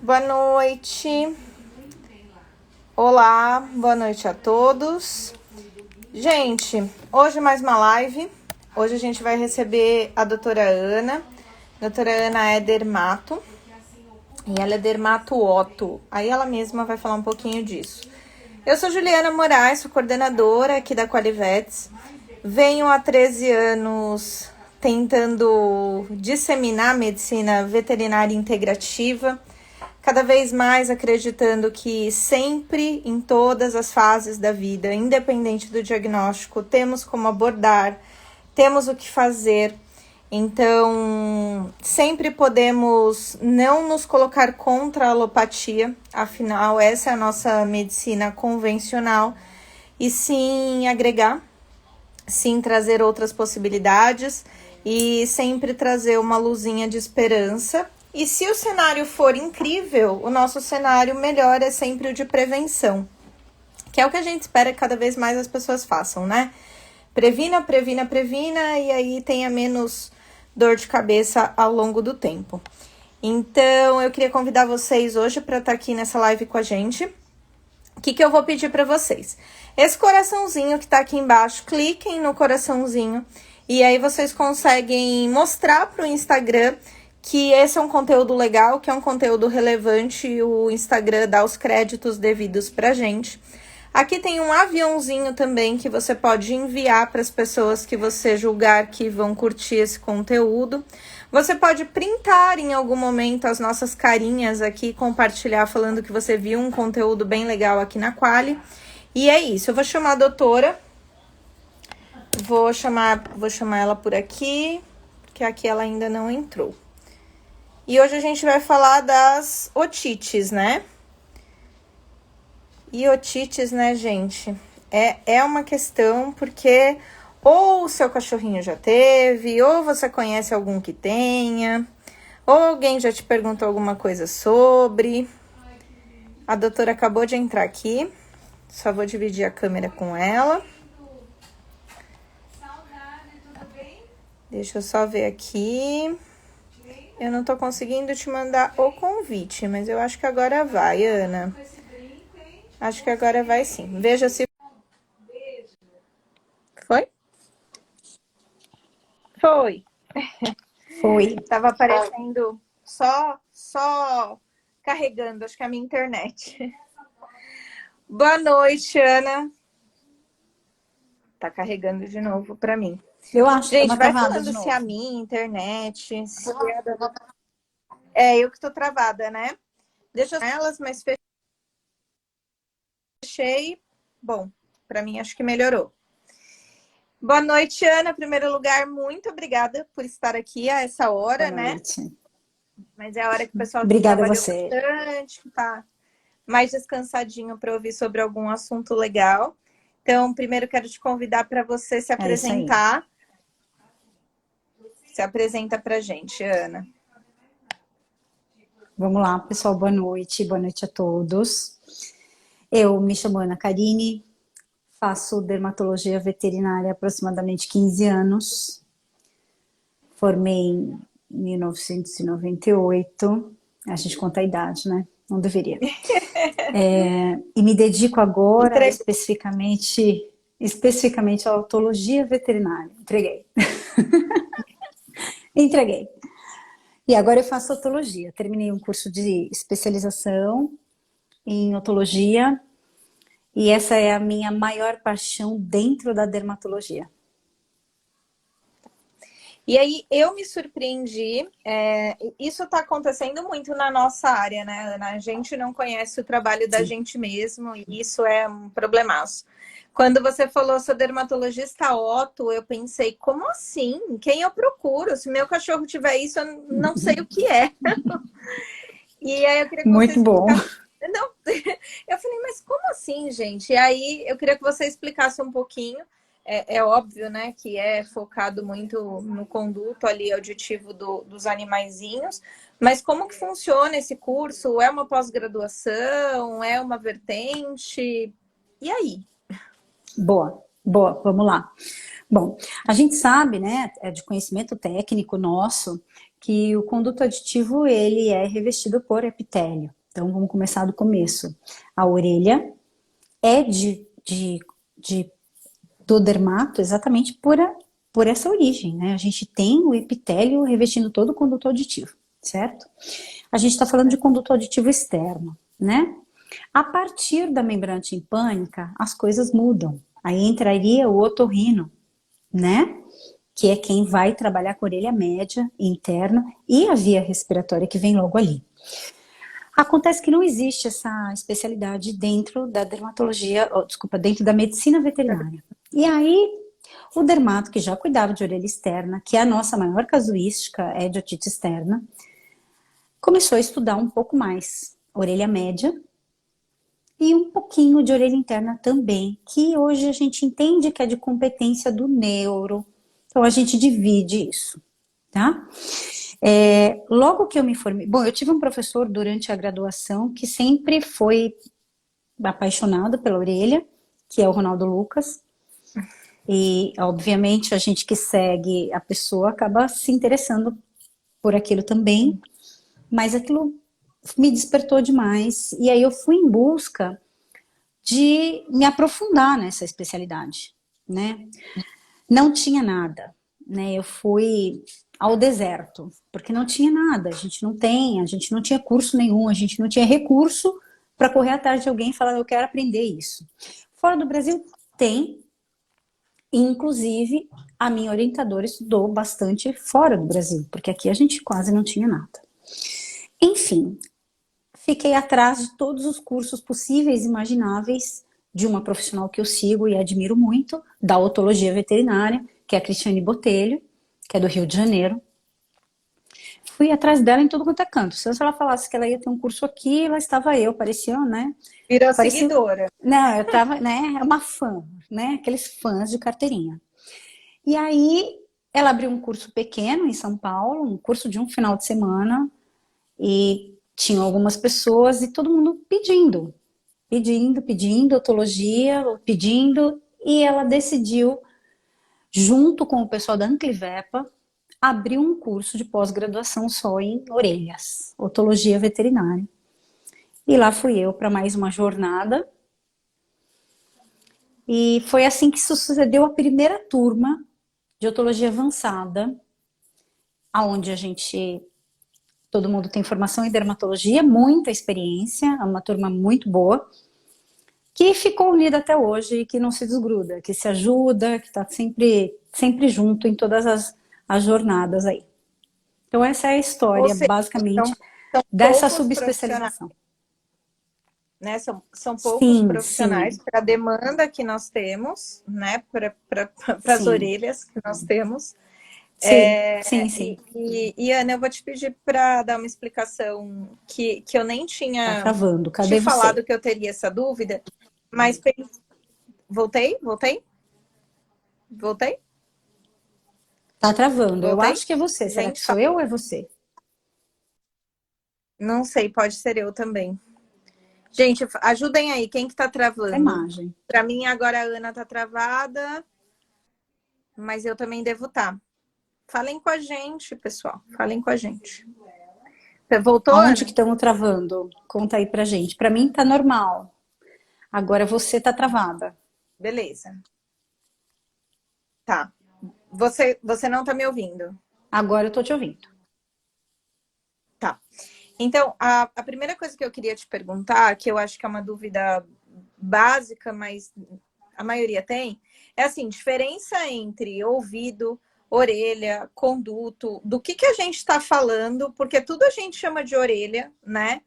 Boa noite. Olá, boa noite a todos. Gente, hoje mais uma live. Hoje a gente vai receber a doutora Ana. A doutora Ana é dermato e ela é dermato-oto. Aí ela mesma vai falar um pouquinho disso. Eu sou Juliana Moraes, sou coordenadora aqui da Qualivets. Venho há 13 anos tentando disseminar a medicina veterinária integrativa, cada vez mais acreditando que sempre, em todas as fases da vida, independente do diagnóstico, temos como abordar, temos o que fazer. Então, sempre podemos não nos colocar contra a alopatia, afinal, essa é a nossa medicina convencional, e sim agregar, sim trazer outras possibilidades e sempre trazer uma luzinha de esperança. E se o cenário for incrível, o nosso cenário melhor é sempre o de prevenção, que é o que a gente espera que cada vez mais as pessoas façam, né? Previna, previna, previna, e aí tenha menos dor de cabeça ao longo do tempo. Então, eu queria convidar vocês hoje para estar aqui nessa live com a gente. O que eu vou pedir para vocês? Esse coraçãozinho que tá aqui embaixo, cliquem no coraçãozinho e aí vocês conseguem mostrar para o Instagram que esse é um conteúdo legal, que é um conteúdo relevante e o Instagram dá os créditos devidos pra gente. Aqui tem um aviãozinho também que você pode enviar para as pessoas que você julgar que vão curtir esse conteúdo. Você pode printar em algum momento as nossas carinhas aqui, compartilhar falando que você viu um conteúdo bem legal aqui na Quali. E é isso, eu vou chamar a doutora, vou chamar ela por aqui, porque aqui ela ainda não entrou. E hoje a gente vai falar das otites, né? E otites, né, gente, é uma questão porque ou o seu cachorrinho já teve, ou você conhece algum que tenha, ou alguém já te perguntou alguma coisa sobre. A doutora acabou de entrar aqui, só vou dividir a câmera com ela. Deixa eu só ver aqui. Eu não tô conseguindo te mandar o convite, mas eu acho que agora vai, Ana. Acho que agora vai sim. Veja se... Foi? Foi. Foi. Tava aparecendo só carregando, acho que é a minha internet. Boa noite, Ana. Tá carregando de novo pra mim. Eu acho que Gente, tá vai travada de falando se é a novo. minha internet, se é da... É, eu que tô travada, né? Deixa eu elas, mas fechei. Bom, pra mim acho que melhorou. Boa noite, Ana. Em primeiro lugar, muito obrigada por estar aqui a essa hora, Boa né? noite. Mas é a hora que o pessoal já Obrigada a trabalhou você. bastante, que tá mais descansadinho para ouvir sobre algum assunto legal. Então, primeiro quero te convidar para você se É isso aí. apresentar. Se apresenta para a gente, Ana. Vamos lá, pessoal. Boa noite. Boa noite a todos. Eu me chamo Ana Carine, faço dermatologia veterinária há aproximadamente 15 anos. Formei em 1998. A gente conta a idade, né? Não deveria. E me dedico agora especificamente à otologia veterinária. Entreguei. Entreguei. E agora eu faço otologia. Terminei um curso de especialização em otologia e essa é a minha maior paixão dentro da dermatologia. E aí, eu me surpreendi, isso está acontecendo muito na nossa área, né, Ana? A gente não conhece o trabalho da gente mesmo e isso é um problemaço. Quando você falou, sou dermatologista Otto, eu pensei, como assim? Quem eu procuro? Se meu cachorro tiver isso, eu não sei o que é. E aí eu queria que você Muito bom. explicasse. Não, eu falei, mas como assim, gente? E aí eu queria que você explicasse um pouquinho. É óbvio, né, que é focado muito no conduto ali auditivo dos animaizinhos, mas como que funciona esse curso? É uma pós-graduação? É uma vertente? E aí? Boa, boa, vamos lá. Bom, a gente sabe, né, é de conhecimento técnico nosso, que o conduto auditivo ele é revestido por epitélio. Então vamos começar do começo. A orelha é do dermato exatamente por essa origem, né? A gente tem o epitélio revestindo todo o conduto auditivo, certo? A gente está falando de conduto auditivo externo, né? A partir da membrana timpânica, as coisas mudam. Aí entraria o otorrino, né? Que é quem vai trabalhar com a orelha média, interna e a via respiratória que vem logo ali. Acontece que não existe essa especialidade dentro da dermatologia, dentro da medicina veterinária. E aí, o dermato, que já cuidava de orelha externa, que é a nossa maior casuística, é de otite externa, começou a estudar um pouco mais orelha média e um pouquinho de orelha interna também, que hoje a gente entende que é de competência do neuro. Então, a gente divide isso, tá? Logo que eu me formei... Bom, eu tive um professor durante a graduação que sempre foi apaixonado pela orelha, que é o Ronaldo Lucas. E, obviamente, a gente que segue a pessoa acaba se interessando por aquilo também, mas aquilo me despertou demais. E aí eu fui em busca de me aprofundar nessa especialidade, né? Não tinha nada, né? Eu fui ao deserto, porque não tinha nada, a gente não tinha curso nenhum, a gente não tinha recurso para correr atrás de alguém e falar, eu quero aprender isso. Fora do Brasil tem, inclusive a minha orientadora estudou bastante fora do Brasil, porque aqui a gente quase não tinha nada. Enfim, fiquei atrás de todos os cursos possíveis e imagináveis de uma profissional que eu sigo e admiro muito, da otologia veterinária, que é a Cristiane Botelho, que é do Rio de Janeiro. Fui atrás dela em tudo quanto é canto. Se ela falasse que ela ia ter um curso aqui, lá estava eu, parecia, né? Virou Parecia... seguidora. Não, eu tava, né? Uma fã, né? Aqueles fãs de carteirinha. E aí, ela abriu um curso pequeno em São Paulo, um curso de um final de semana, e tinha algumas pessoas e todo mundo pedindo otologia, pedindo, e ela decidiu, junto com o pessoal da Anclivepa, abrir um curso de pós-graduação só em orelhas, otologia veterinária. E lá fui eu para mais uma jornada. E foi assim que sucedeu a primeira turma de otologia avançada, aonde todo mundo tem formação em dermatologia, muita experiência, é uma turma muito boa, que ficou unida até hoje e que não se desgruda, que se ajuda, que está sempre junto em todas as jornadas aí. Então essa é a Ou história, seja, basicamente, são dessa poucos profissionais, subespecialização. né? São poucos Sim, profissionais sim, para a demanda que nós temos, né? Para as sim, orelhas que nós temos. sim, sim, sim. Ana, eu vou te pedir para dar uma explicação que eu nem Tá tinha travando, te cadê falado você? que eu teria essa dúvida, mas voltei? Voltei? Voltei? Tá travando, eu Voltei? acho que é você. Será que Gente, sou eu ou é você? não sei, pode ser eu também. Gente, ajudem aí, quem que tá A travando? imagem. Para mim, agora a Ana tá travada, mas eu também devo estar. Falem com a gente, pessoal. Falem com a gente. Voltou, Aonde que Ana? estamos travando? Conta aí pra gente. Pra mim tá normal. Agora você tá travada. Beleza. Tá. Você não tá me ouvindo? Agora eu tô te ouvindo. Tá. Então, a primeira coisa que eu queria te perguntar, que eu acho que é uma dúvida básica, mas a maioria tem, é assim, diferença entre ouvido, orelha, conduto, do que a gente está falando, porque tudo a gente chama de orelha, né?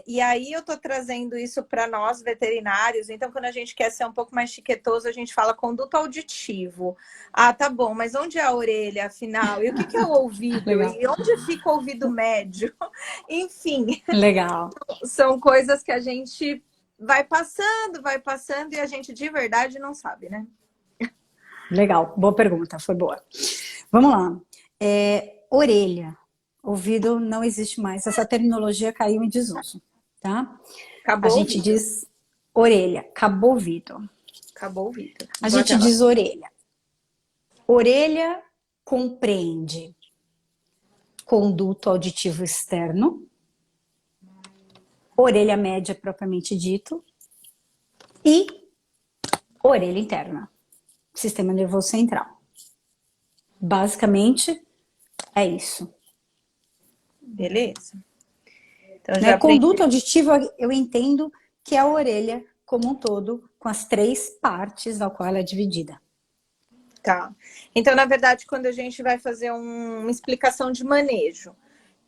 E aí eu tô trazendo isso para nós veterinários, então quando a gente quer ser um pouco mais chiquetoso, a gente fala conduto auditivo. Ah, tá bom, mas onde é a orelha, afinal? E o que é o ouvido? Legal. E onde fica o ouvido médio? Enfim, Legal. são coisas que a gente vai passando e a gente de verdade não sabe, né? Legal. Boa pergunta, foi boa. Vamos lá. Orelha. Ouvido não existe mais. Essa terminologia caiu em desuso, tá? A Acabou o gente ouvido. diz orelha, acabou ouvido. Acabou o ouvido. A Vou gente até lá. diz orelha. Orelha compreende conduto auditivo externo, orelha média propriamente dito, e orelha interna, sistema nervoso central. Basicamente, é isso. Beleza. Então, Né? já aprendi. Conduto auditivo, eu entendo que é a orelha como um todo, com as 3 partes ao qual ela é dividida. Tá. Então, na verdade, quando a gente vai fazer uma explicação de manejo,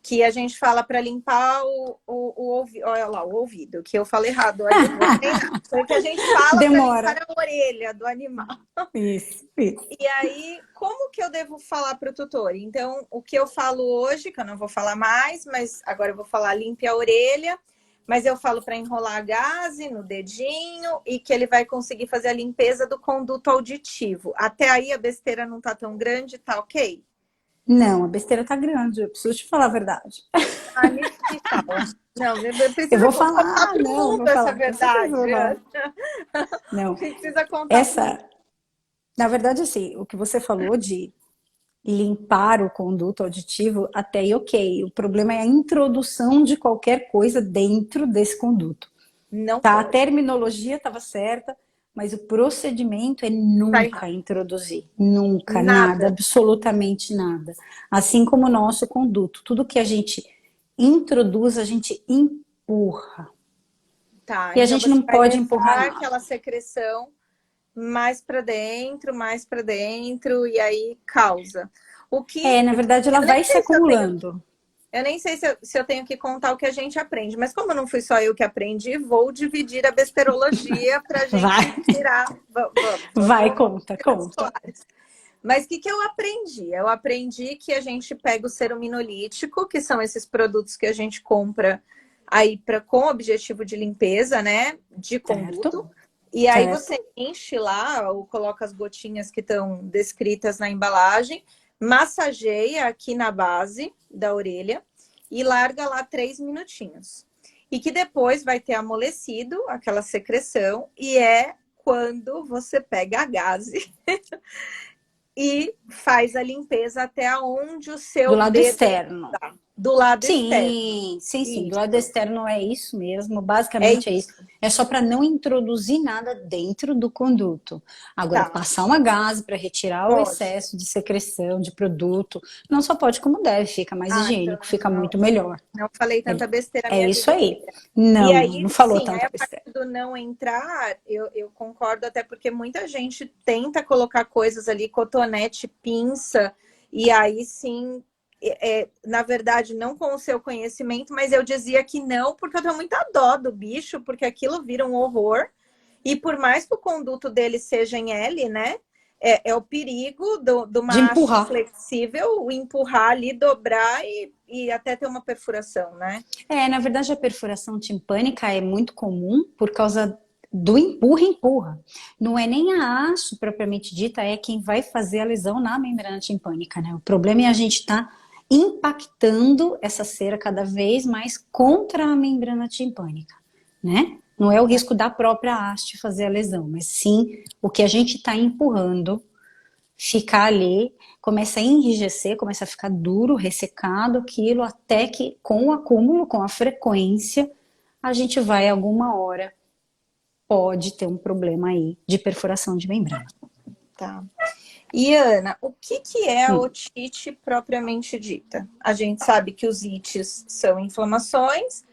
que a gente fala para limpar o ouvido, olha lá, o ouvido, que eu falei errado, olha, vou treinar. Foi que a gente fala para limpar a orelha do animal. Isso. E aí, como que eu devo falar para o tutor? Então, o que eu falo hoje, que eu não vou falar mais, mas agora eu vou falar limpe a orelha, mas eu falo para enrolar a gaze no dedinho e que ele vai conseguir fazer a limpeza do conduto auditivo. Até aí a besteira não tá tão grande, tá ok? Não, a besteira tá grande, eu preciso te falar a verdade. Ah, me fala. Não, Eu vou falar, não, vou essa falar. verdade. Não, Precisa contar. Na verdade, assim, o que você falou de limpar o conduto auditivo, até aí ok. O problema é a introdução de qualquer coisa dentro desse conduto. Não tá, pode. a terminologia estava certa, mas o procedimento é nunca introduzir. Nunca, nada, absolutamente nada. Assim como o nosso conduto. Tudo que a gente introduz, a gente empurra. Tá, e então a gente não pode empurrar nada. Aquela secreção mais para dentro, e aí causa. Na verdade, ela vai se acumulando. Eu nem sei se eu tenho que contar o que a gente aprende, mas como não fui só eu que aprendi, vou dividir a besterologia para a gente tirar. Conta. Mas o que eu aprendi? Eu aprendi que a gente pega o seruminolítico, que são esses produtos que a gente compra aí com objetivo de limpeza, né? De conduto. Certo. E aí você enche lá, ou coloca as gotinhas que estão descritas na embalagem, massageia aqui na base da orelha e larga lá 3 minutinhos. E que depois vai ter amolecido aquela secreção e é quando você pega a gaze e faz a limpeza até onde o seu do lado dedo externo. Tá. Do lado externo. Sim. Do lado externo é isso mesmo. Basicamente é isso. É só para não introduzir nada dentro do conduto. Agora, passar uma gaze para retirar o excesso de secreção, de produto. Não só pode como deve. Fica mais higiênico, então, fica muito melhor. Não falei tanta besteira. É isso aí. Não, aí, não falou tanta besteira. A parte do não entrar, eu concordo, até porque muita gente tenta colocar coisas ali, cotonete, pinça, e aí sim... na verdade, não com o seu conhecimento, mas eu dizia que não, porque eu tenho muita dó do bicho, porque aquilo vira um horror. E por mais que o conduto dele seja em L, né? É o perigo do macho flexível empurrar ali, dobrar e até ter uma perfuração, né? Na verdade, a perfuração timpânica é muito comum por causa do empurra. Não é nem a haste propriamente dita, é quem vai fazer a lesão na membrana timpânica, né? O problema é a gente estar impactando essa cera cada vez mais contra a membrana timpânica, né? Não é o risco da própria haste fazer a lesão, mas sim o que a gente está empurrando ficar ali, começa a enrijecer, começa a ficar duro, ressecado aquilo, até que com o acúmulo, com a frequência, a gente vai alguma hora, pode ter um problema aí de perfuração de membrana. Tá. E Ana, o que é a otite propriamente dita? A gente sabe que os ites são inflamações,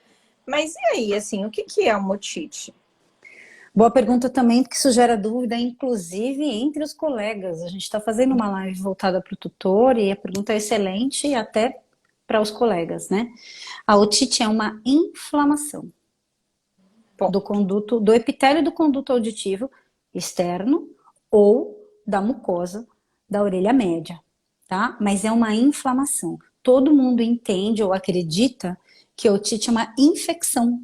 mas e aí, assim, o que é uma otite? Boa pergunta também, porque isso gera dúvida, inclusive, entre os colegas. A gente está fazendo uma live voltada para o tutor e a pergunta é excelente e até para os colegas, né? A otite é uma inflamação do conduto, do epitélio do conduto auditivo externo ou da mucosa da orelha média, tá? Mas é uma inflamação. Todo mundo entende ou acredita que a otite é uma infecção.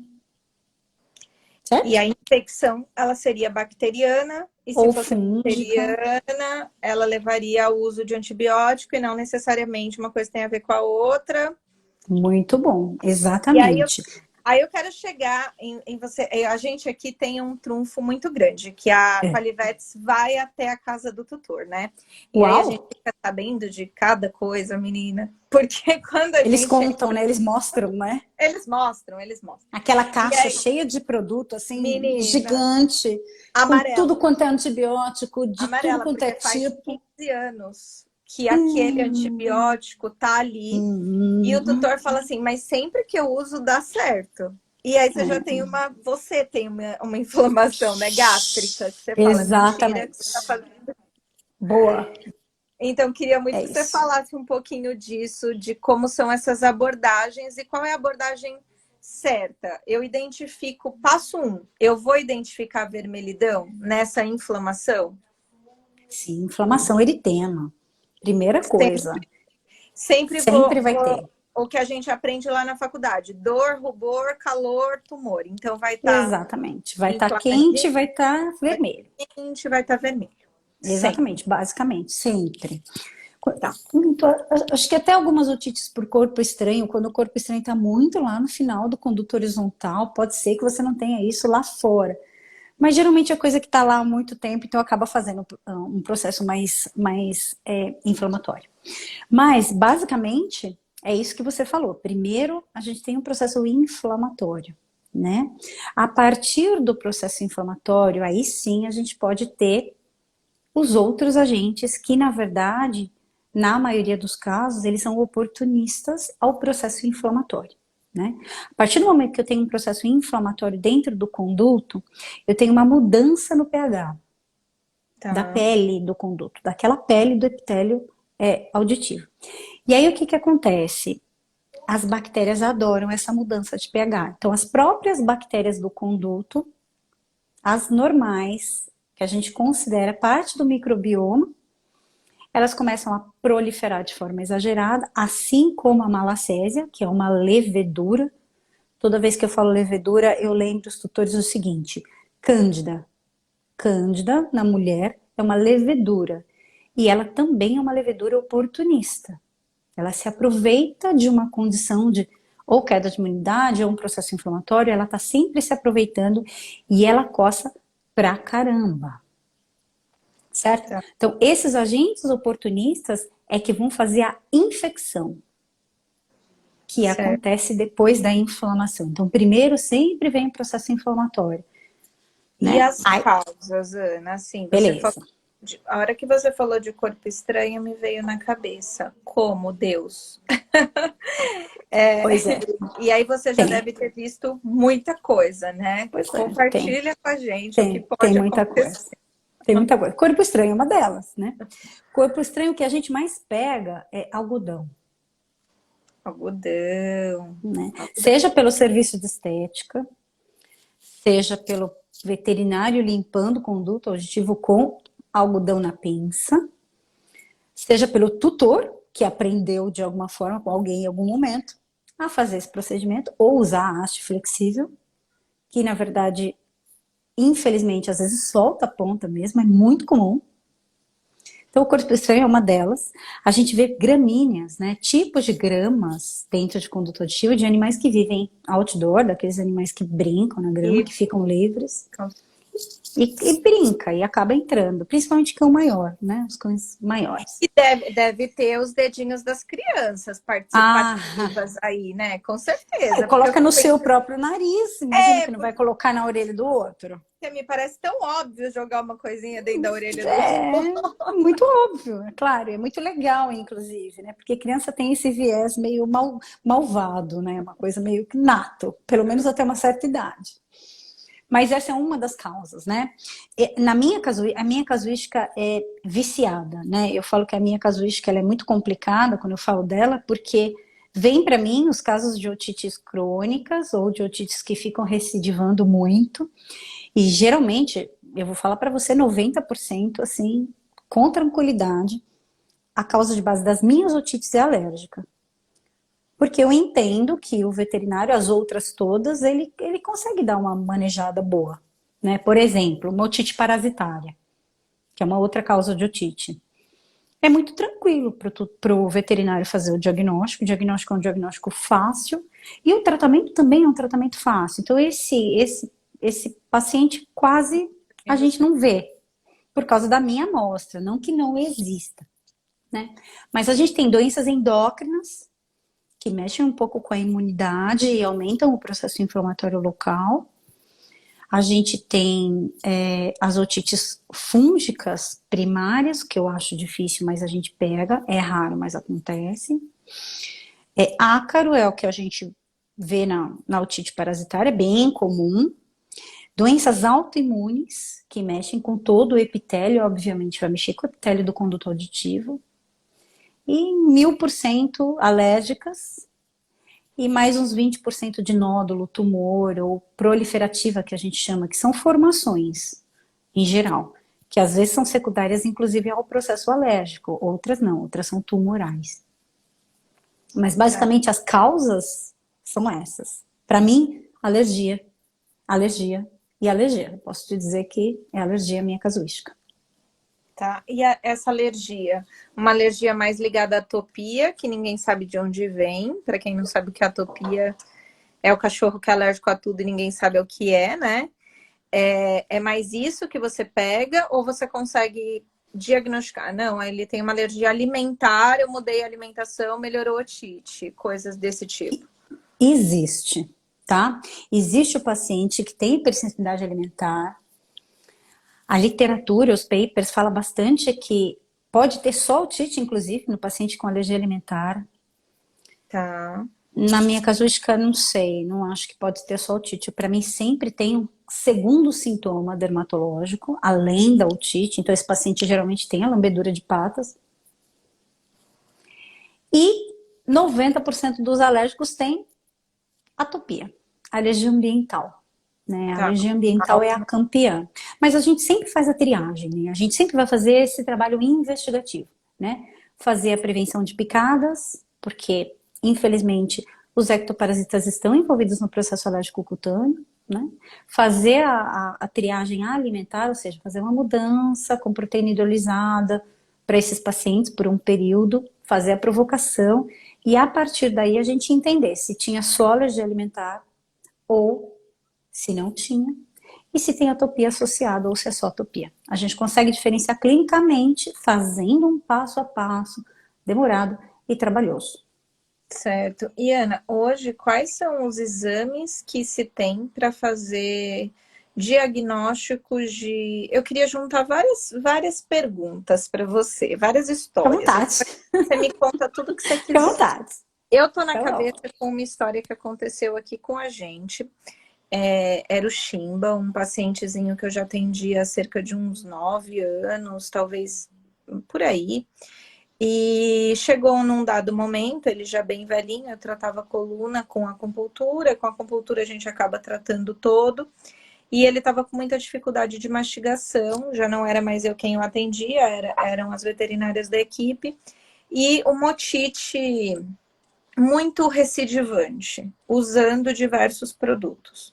Certo? E a infecção, ela seria bacteriana, e se fosse bacteriana, ela levaria ao uso de antibiótico e não necessariamente uma coisa tem a ver com a outra. Muito bom, exatamente. Aí eu quero chegar em você. A gente aqui tem um trunfo muito grande, que a É. Qualivetes vai até a casa do tutor, né? E aí a gente Uau! fica sabendo de cada coisa, menina. Porque quando a Eles gente. contam, né? Eles mostram, né? Eles mostram, eles mostram. Aquela E caixa aí, cheia de produto, assim, menina, gigante, com tudo amarela. quanto é antibiótico, de tudo Amarela, quanto é porque faz tipo. 15 anos que aquele Hum, antibiótico tá ali. E o hum, tutor fala assim, mas sempre que eu uso dá certo. E aí você já tem é. uma inflamação, né, gástrica, que você fala, mentira que você tá Exatamente. fazendo. Boa, Então, queria muito é que você isso. falasse um pouquinho disso, de como são essas abordagens e qual é a abordagem certa. Eu identifico, passo um, eu vou identificar vermelhidão nessa inflamação? Sim, inflamação eritema. Primeira coisa, Sempre sempre vai vou ter. o que a gente aprende lá na faculdade: dor, rubor, calor, tumor. Então vai estar Exatamente. Vai estar quente, inflamadinho, vai estar vermelho. quente, vai estar vermelho. Sempre. Exatamente, basicamente, sempre. Tá. Então, acho que até algumas otites por corpo estranho, quando o corpo estranho está muito lá no final do conduto horizontal, pode ser que você não tenha isso lá fora. Mas geralmente é coisa que está lá há muito tempo, então acaba fazendo um processo mais inflamatório. Mas, basicamente, é isso que você falou. Primeiro, a gente tem um processo inflamatório, né? A partir do processo inflamatório, aí sim a gente pode ter os outros agentes que, na verdade, na maioria dos casos, eles são oportunistas ao processo inflamatório. Né? A partir do momento que eu tenho um processo inflamatório dentro do conduto, eu tenho uma mudança no pH da Tá. pele do conduto, daquela pele do epitélio auditivo. E aí o que acontece? As bactérias adoram essa mudança de pH. Então, as próprias bactérias do conduto, as normais, que a gente considera parte do microbioma, elas começam a proliferar de forma exagerada, assim como a malacésia, que é uma levedura. Toda vez que eu falo levedura, eu lembro os tutores o seguinte: Cândida. Cândida, na mulher, é uma levedura. E ela também é uma levedura oportunista. Ela se aproveita de uma condição de ou queda de imunidade ou um processo inflamatório, ela está sempre se aproveitando e ela coça pra caramba. Certo? Tá. Então, esses agentes oportunistas é que vão fazer a infecção, que Certo. acontece depois da inflamação. Então, primeiro sempre vem o processo inflamatório, E né? as Ai, causas, Ana? Assim, você falou beleza. a hora que você falou de corpo estranho, me veio na cabeça. Como Deus? É, Pois é, e aí você já tem. deve ter visto muita coisa, né? Pois é, tem. Compartilha com a gente o que Tem pode muita acontecer. coisa. Tem muita coisa. Corpo estranho é uma delas, né? Corpo estranho, o que a gente mais pega é algodão, Algodão. né? Algodão. Seja pelo serviço de estética, seja pelo veterinário limpando o conduto auditivo com algodão na pinça, seja pelo tutor, que aprendeu de alguma forma com alguém em algum momento a fazer esse procedimento, ou usar a haste flexível, que na verdade, infelizmente, às vezes solta a ponta mesmo, é muito comum. Então, o corpo estranho é uma delas. A gente vê gramíneas, né? Tipos de gramas dentro de conduto auditivo de animais que vivem outdoor, daqueles animais que brincam na grama, E, que ficam livres. E brinca e acaba entrando, principalmente cão maior, né? Os cães maiores. e deve ter os dedinhos das crianças Ah, participativas aí, né? Com certeza. Porque eu coloca fico no seu pensando, próprio nariz, imagina que não vai porque colocar na orelha do outro. me parece tão óbvio jogar uma coisinha dentro da orelha do outro. É muito óbvio, é claro, é muito legal, inclusive, né? Porque criança tem esse viés meio malvado, né? Uma coisa meio que nato, pelo menos até uma certa idade. Mas essa é uma das causas, né? A minha casuística é viciada, né? Eu falo que a minha casuística ela é muito complicada quando eu falo dela, porque vem para mim os casos de otites crônicas ou de otites que ficam recidivando muito. E geralmente, eu vou falar para você 90%, assim, com tranquilidade, a causa de base das minhas otites é alérgica. Porque eu entendo que o veterinário, as outras todas, ele consegue dar uma manejada boa. Né? Por exemplo, uma otite parasitária, que é uma outra causa de otite. É muito tranquilo para o veterinário fazer o diagnóstico. O diagnóstico é um diagnóstico fácil. E o tratamento também é um tratamento fácil. Então, esse paciente quase a gente não vê, por causa da minha amostra, não que não exista, né? Mas a gente tem doenças endócrinas que mexem um pouco com a imunidade e aumentam o processo inflamatório local. A gente tem as otites fúngicas primárias, que eu acho difícil, mas a gente pega, é raro, mas acontece. Ácaro é o que a gente vê na otite parasitária, é bem comum. Doenças autoimunes, que mexem com todo o epitélio, obviamente vai mexer com o epitélio do conduto auditivo. E 1000% alérgicas, e mais uns 20% de nódulo, tumor ou proliferativa, que a gente chama, que são formações, em geral, que às vezes são secundárias, inclusive, ao processo alérgico, outras não, outras são tumorais. Mas, basicamente, as causas são essas. Para mim, alergia, alergia e alergia. Eu posso te dizer que é alergia a minha casuística. Tá? E essa alergia? Uma alergia mais ligada à atopia, que ninguém sabe de onde vem. Para quem não sabe o que é atopia, é o cachorro que é alérgico a tudo e ninguém sabe o que é, né? É mais isso que você pega ou você consegue diagnosticar? Não, ele tem uma alergia alimentar, eu mudei a alimentação, melhorou a otite, coisas desse tipo. Existe, tá? Existe o paciente que tem hipersensibilidade alimentar. A literatura, os papers, fala bastante que pode ter só otite, inclusive, no paciente com alergia alimentar. Tá. Na minha casuística, não sei, não acho que pode ter só otite. Para mim, sempre tem um segundo sintoma dermatológico, além da otite. Então, esse paciente geralmente tem a lambedura de patas. E 90% dos alérgicos têm atopia, alergia ambiental. Né? A Tá. alergia ambiental é a campeã. Mas a gente sempre faz a triagem, né? A gente sempre vai fazer esse trabalho investigativo, né? Fazer a prevenção de picadas, porque, infelizmente, os ectoparasitas estão envolvidos no processo alérgico cutâneo, né? Fazer a triagem alimentar, ou seja, fazer uma mudança com proteína hidrolisada para esses pacientes por um período, fazer a provocação e, a partir daí, a gente entender se tinha só alergia alimentar ou se não tinha, e se tem atopia associada ou se é só atopia. A gente consegue diferenciar clinicamente, fazendo um passo a passo, demorado e trabalhoso. Certo. E Ana, hoje quais são os exames que se tem para fazer diagnósticos de... Eu queria juntar várias perguntas para você, várias Fica à histórias. vontade. Você me conta tudo que você Fica à quiser. vontade. Eu tô na Tá bom. cabeça com uma história que aconteceu aqui com a gente. Era o Chimba, um pacientezinho que eu já atendi há cerca de uns 9 anos, talvez por aí. E chegou num dado momento, ele já bem velhinho, eu tratava a coluna com acupuntura a gente acaba tratando todo. E ele estava com muita dificuldade de mastigação, já não era mais eu quem o atendia, eram as veterinárias da equipe. E uma otite muito recidivante, usando diversos produtos.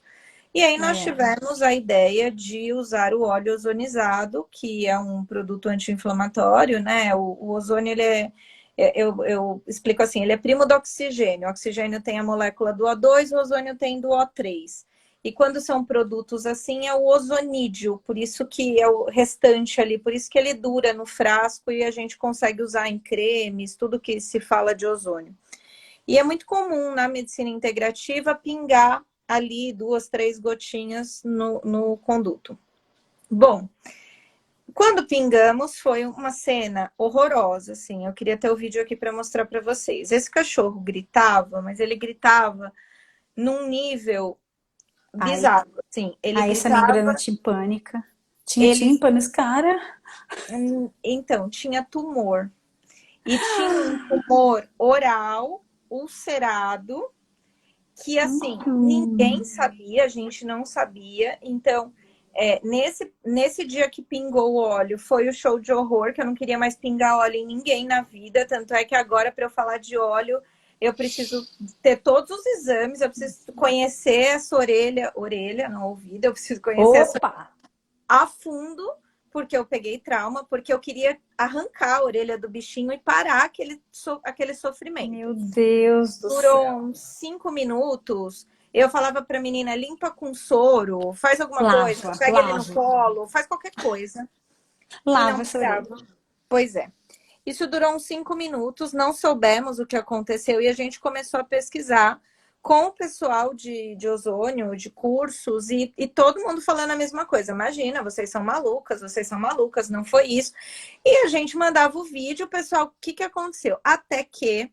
E aí nós tivemos a ideia de usar o óleo ozonizado, que é um produto anti-inflamatório, né? O ozônio, ele eu explico assim, ele é primo do oxigênio. O oxigênio tem a molécula do O2, o ozônio tem do O3. E quando são produtos assim, é o ozonídeo, por isso que é o restante ali, por isso que ele dura no frasco e a gente consegue usar em cremes, tudo que se fala de ozônio. E é muito comum na medicina integrativa pingar ali 2, 3 gotinhas no conduto. Bom, quando pingamos foi uma cena horrorosa, assim. Eu queria ter o vídeo aqui para mostrar para vocês. Esse cachorro gritava, mas ele gritava num nível bizarro, assim. Ele Essa membrana gritava, timpânica. Tinha tímpano esse cara? então, tinha tumor. E tinha um tumor oral, ulcerado, que assim, ninguém sabia, a gente não sabia. Então, nesse dia que pingou o óleo, foi o show de horror, que eu não queria mais pingar óleo em ninguém na vida. Tanto é que agora, para eu falar de óleo, eu preciso ter todos os exames, eu preciso conhecer essa orelha, não ouvido, eu preciso conhecer essa Opa! a fundo, porque eu peguei trauma, porque eu queria arrancar a orelha do bichinho e parar aquele sofrimento. Meu Deus do Durou céu. uns 5 minutos. Eu falava para a menina, limpa com soro, faz alguma coisa, Lava, pega ele no lava. colo, faz qualquer coisa. E não Lava essa orelha. parava. Pois é. Isso durou uns 5 minutos, não soubemos o que aconteceu e a gente começou a pesquisar com o pessoal de ozônio, de cursos, e todo mundo falando a mesma coisa. Imagina, vocês são malucas, não foi isso. E a gente mandava o vídeo, o pessoal, o que aconteceu? Até que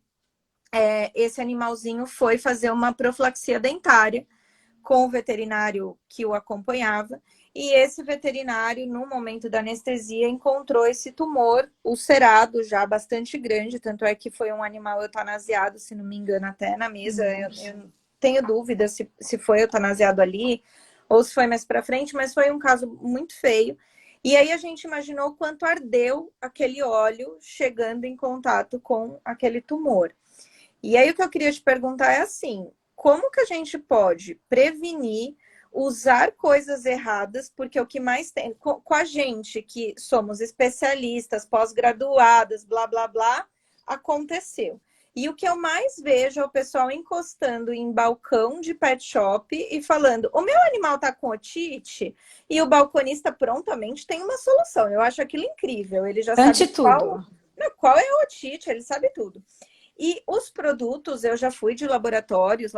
esse animalzinho foi fazer uma profilaxia dentária com o veterinário que o acompanhava. E esse veterinário, no momento da anestesia, encontrou esse tumor ulcerado, já bastante grande. Tanto é que foi um animal eutanasiado, se não me engano, até na mesa. Eu tenho dúvida se foi eutanasiado ali ou se foi mais para frente, mas foi um caso muito feio. E aí a gente imaginou o quanto ardeu aquele óleo chegando em contato com aquele tumor. E aí o que eu queria te perguntar é assim, como que a gente pode prevenir usar coisas erradas, porque o que mais tem com a gente que somos especialistas, pós-graduadas, blá blá blá, aconteceu. E o que eu mais vejo é o pessoal encostando em balcão de pet shop e falando: o meu animal tá com otite, e o balconista prontamente tem uma solução. Eu acho aquilo incrível. Ele já sabe Ante tudo. qual é a otite, ele sabe tudo. E os produtos, eu já fui de laboratórios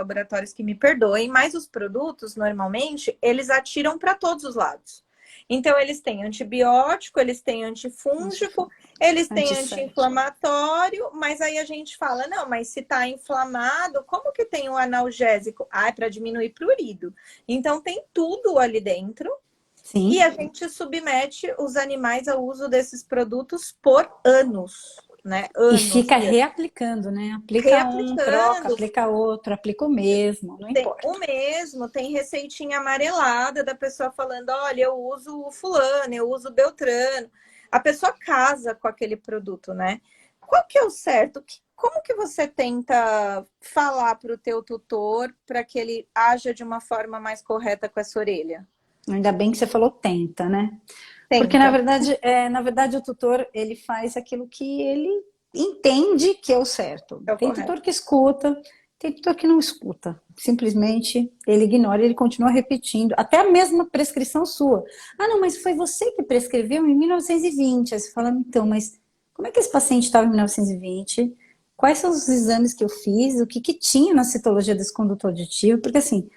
que me perdoem, mas os produtos, normalmente, eles atiram para todos os lados. Então, eles têm antibiótico, eles têm antifúngico, eles têm Antisséptico. anti-inflamatório, mas aí a gente fala, não, mas se está inflamado, como que tem o analgésico? Ah, é para diminuir prurido. Então, tem tudo ali dentro. Sim. E a gente submete os animais ao uso desses produtos por anos. Né? E Anos. fica reaplicando, né? Aplica um, troca, aplica outro, aplica o mesmo, não importa. Tem o mesmo, tem receitinha amarelada da pessoa falando, olha, eu uso o fulano, eu uso o beltrano. A pessoa casa com aquele produto, né? Qual que é o certo? Como que você tenta falar para o teu tutor para que ele haja de uma forma mais correta com essa orelha? Ainda bem que você falou tenta, né? Tenta. Porque, na verdade, o tutor, ele faz aquilo que ele entende que é o certo. Tem tutor que escuta, tem tutor que não escuta. Simplesmente, ele ignora, ele continua repetindo. Até a mesma prescrição sua. Ah, não, mas foi você que prescreveu em 1920. Aí você fala, então, mas como é que esse paciente estava em 1920? Quais são os exames que eu fiz? O que tinha na citologia desse condutor auditivo? Porque, assim,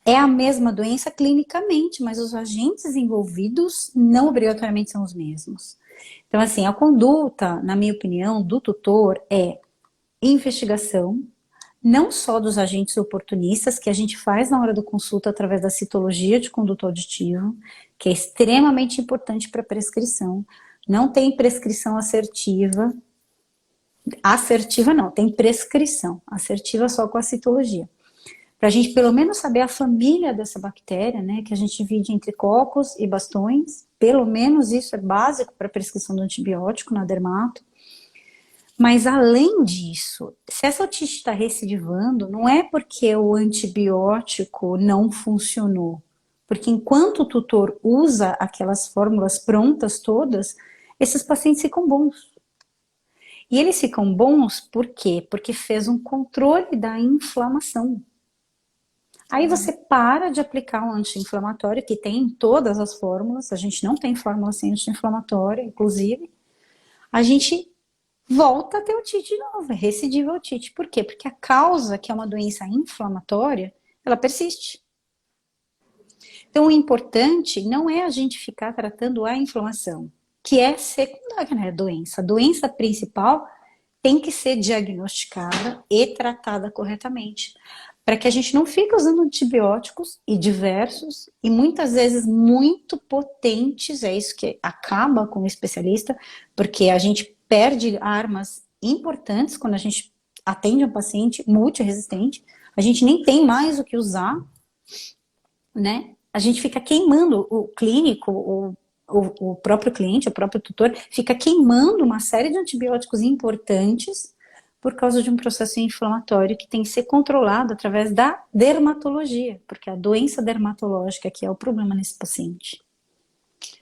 é a mesma doença clinicamente, mas os agentes envolvidos não obrigatoriamente são os mesmos. Então, assim, a conduta, na minha opinião, do tutor é investigação, não só dos agentes oportunistas, que a gente faz na hora da consulta através da citologia de conduto auditivo, que é extremamente importante para prescrição. Não tem prescrição assertiva. Assertiva não, tem prescrição. Assertiva só com a citologia. Para a gente pelo menos saber a família dessa bactéria, né, que a gente divide entre cocos e bastões, pelo menos isso é básico para a prescrição do antibiótico na dermato. Mas além disso, se essa otite está recidivando, não é porque o antibiótico não funcionou, porque enquanto o tutor usa aquelas fórmulas prontas todas, esses pacientes ficam bons. E eles ficam bons por quê? Porque fez um controle da inflamação. Aí você para de aplicar um anti-inflamatório, que tem em todas as fórmulas, a gente não tem fórmula sem anti-inflamatório, inclusive, a gente volta a ter otite de novo, recidiva otite. Por quê? Porque a causa, que é uma doença inflamatória, ela persiste. Então o importante não é a gente ficar tratando a inflamação, que é secundária, né, doença. A doença principal tem que ser diagnosticada e tratada corretamente, para que a gente não fique usando antibióticos e diversos, e muitas vezes muito potentes, é isso que acaba com o especialista, porque a gente perde armas importantes quando a gente atende um paciente multiresistente, a gente nem tem mais o que usar, né? A gente fica queimando o clínico, o próprio cliente, o próprio tutor, fica queimando uma série de antibióticos importantes por causa de um processo inflamatório que tem que ser controlado através da dermatologia, porque a doença dermatológica que é o problema nesse paciente.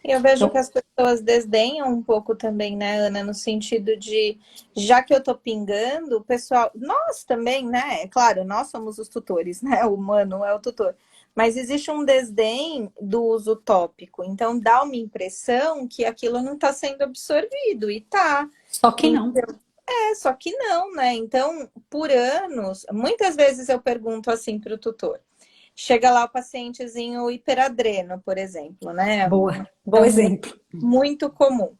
Eu vejo que Então, as pessoas desdenham um pouco também, né, Ana, no sentido de, já que eu tô pingando, o pessoal, nós também, né? Claro, nós somos os tutores, né? O humano é o tutor. Mas existe um desdém do uso tópico. Então dá uma impressão que aquilo não está sendo absorvido e tá. só que não. Então, só que não, né? Então, por anos, muitas vezes eu pergunto assim para o tutor. Chega lá o pacientezinho hiperadreno, por exemplo, né? Boa, bom Então, exemplo. muito comum.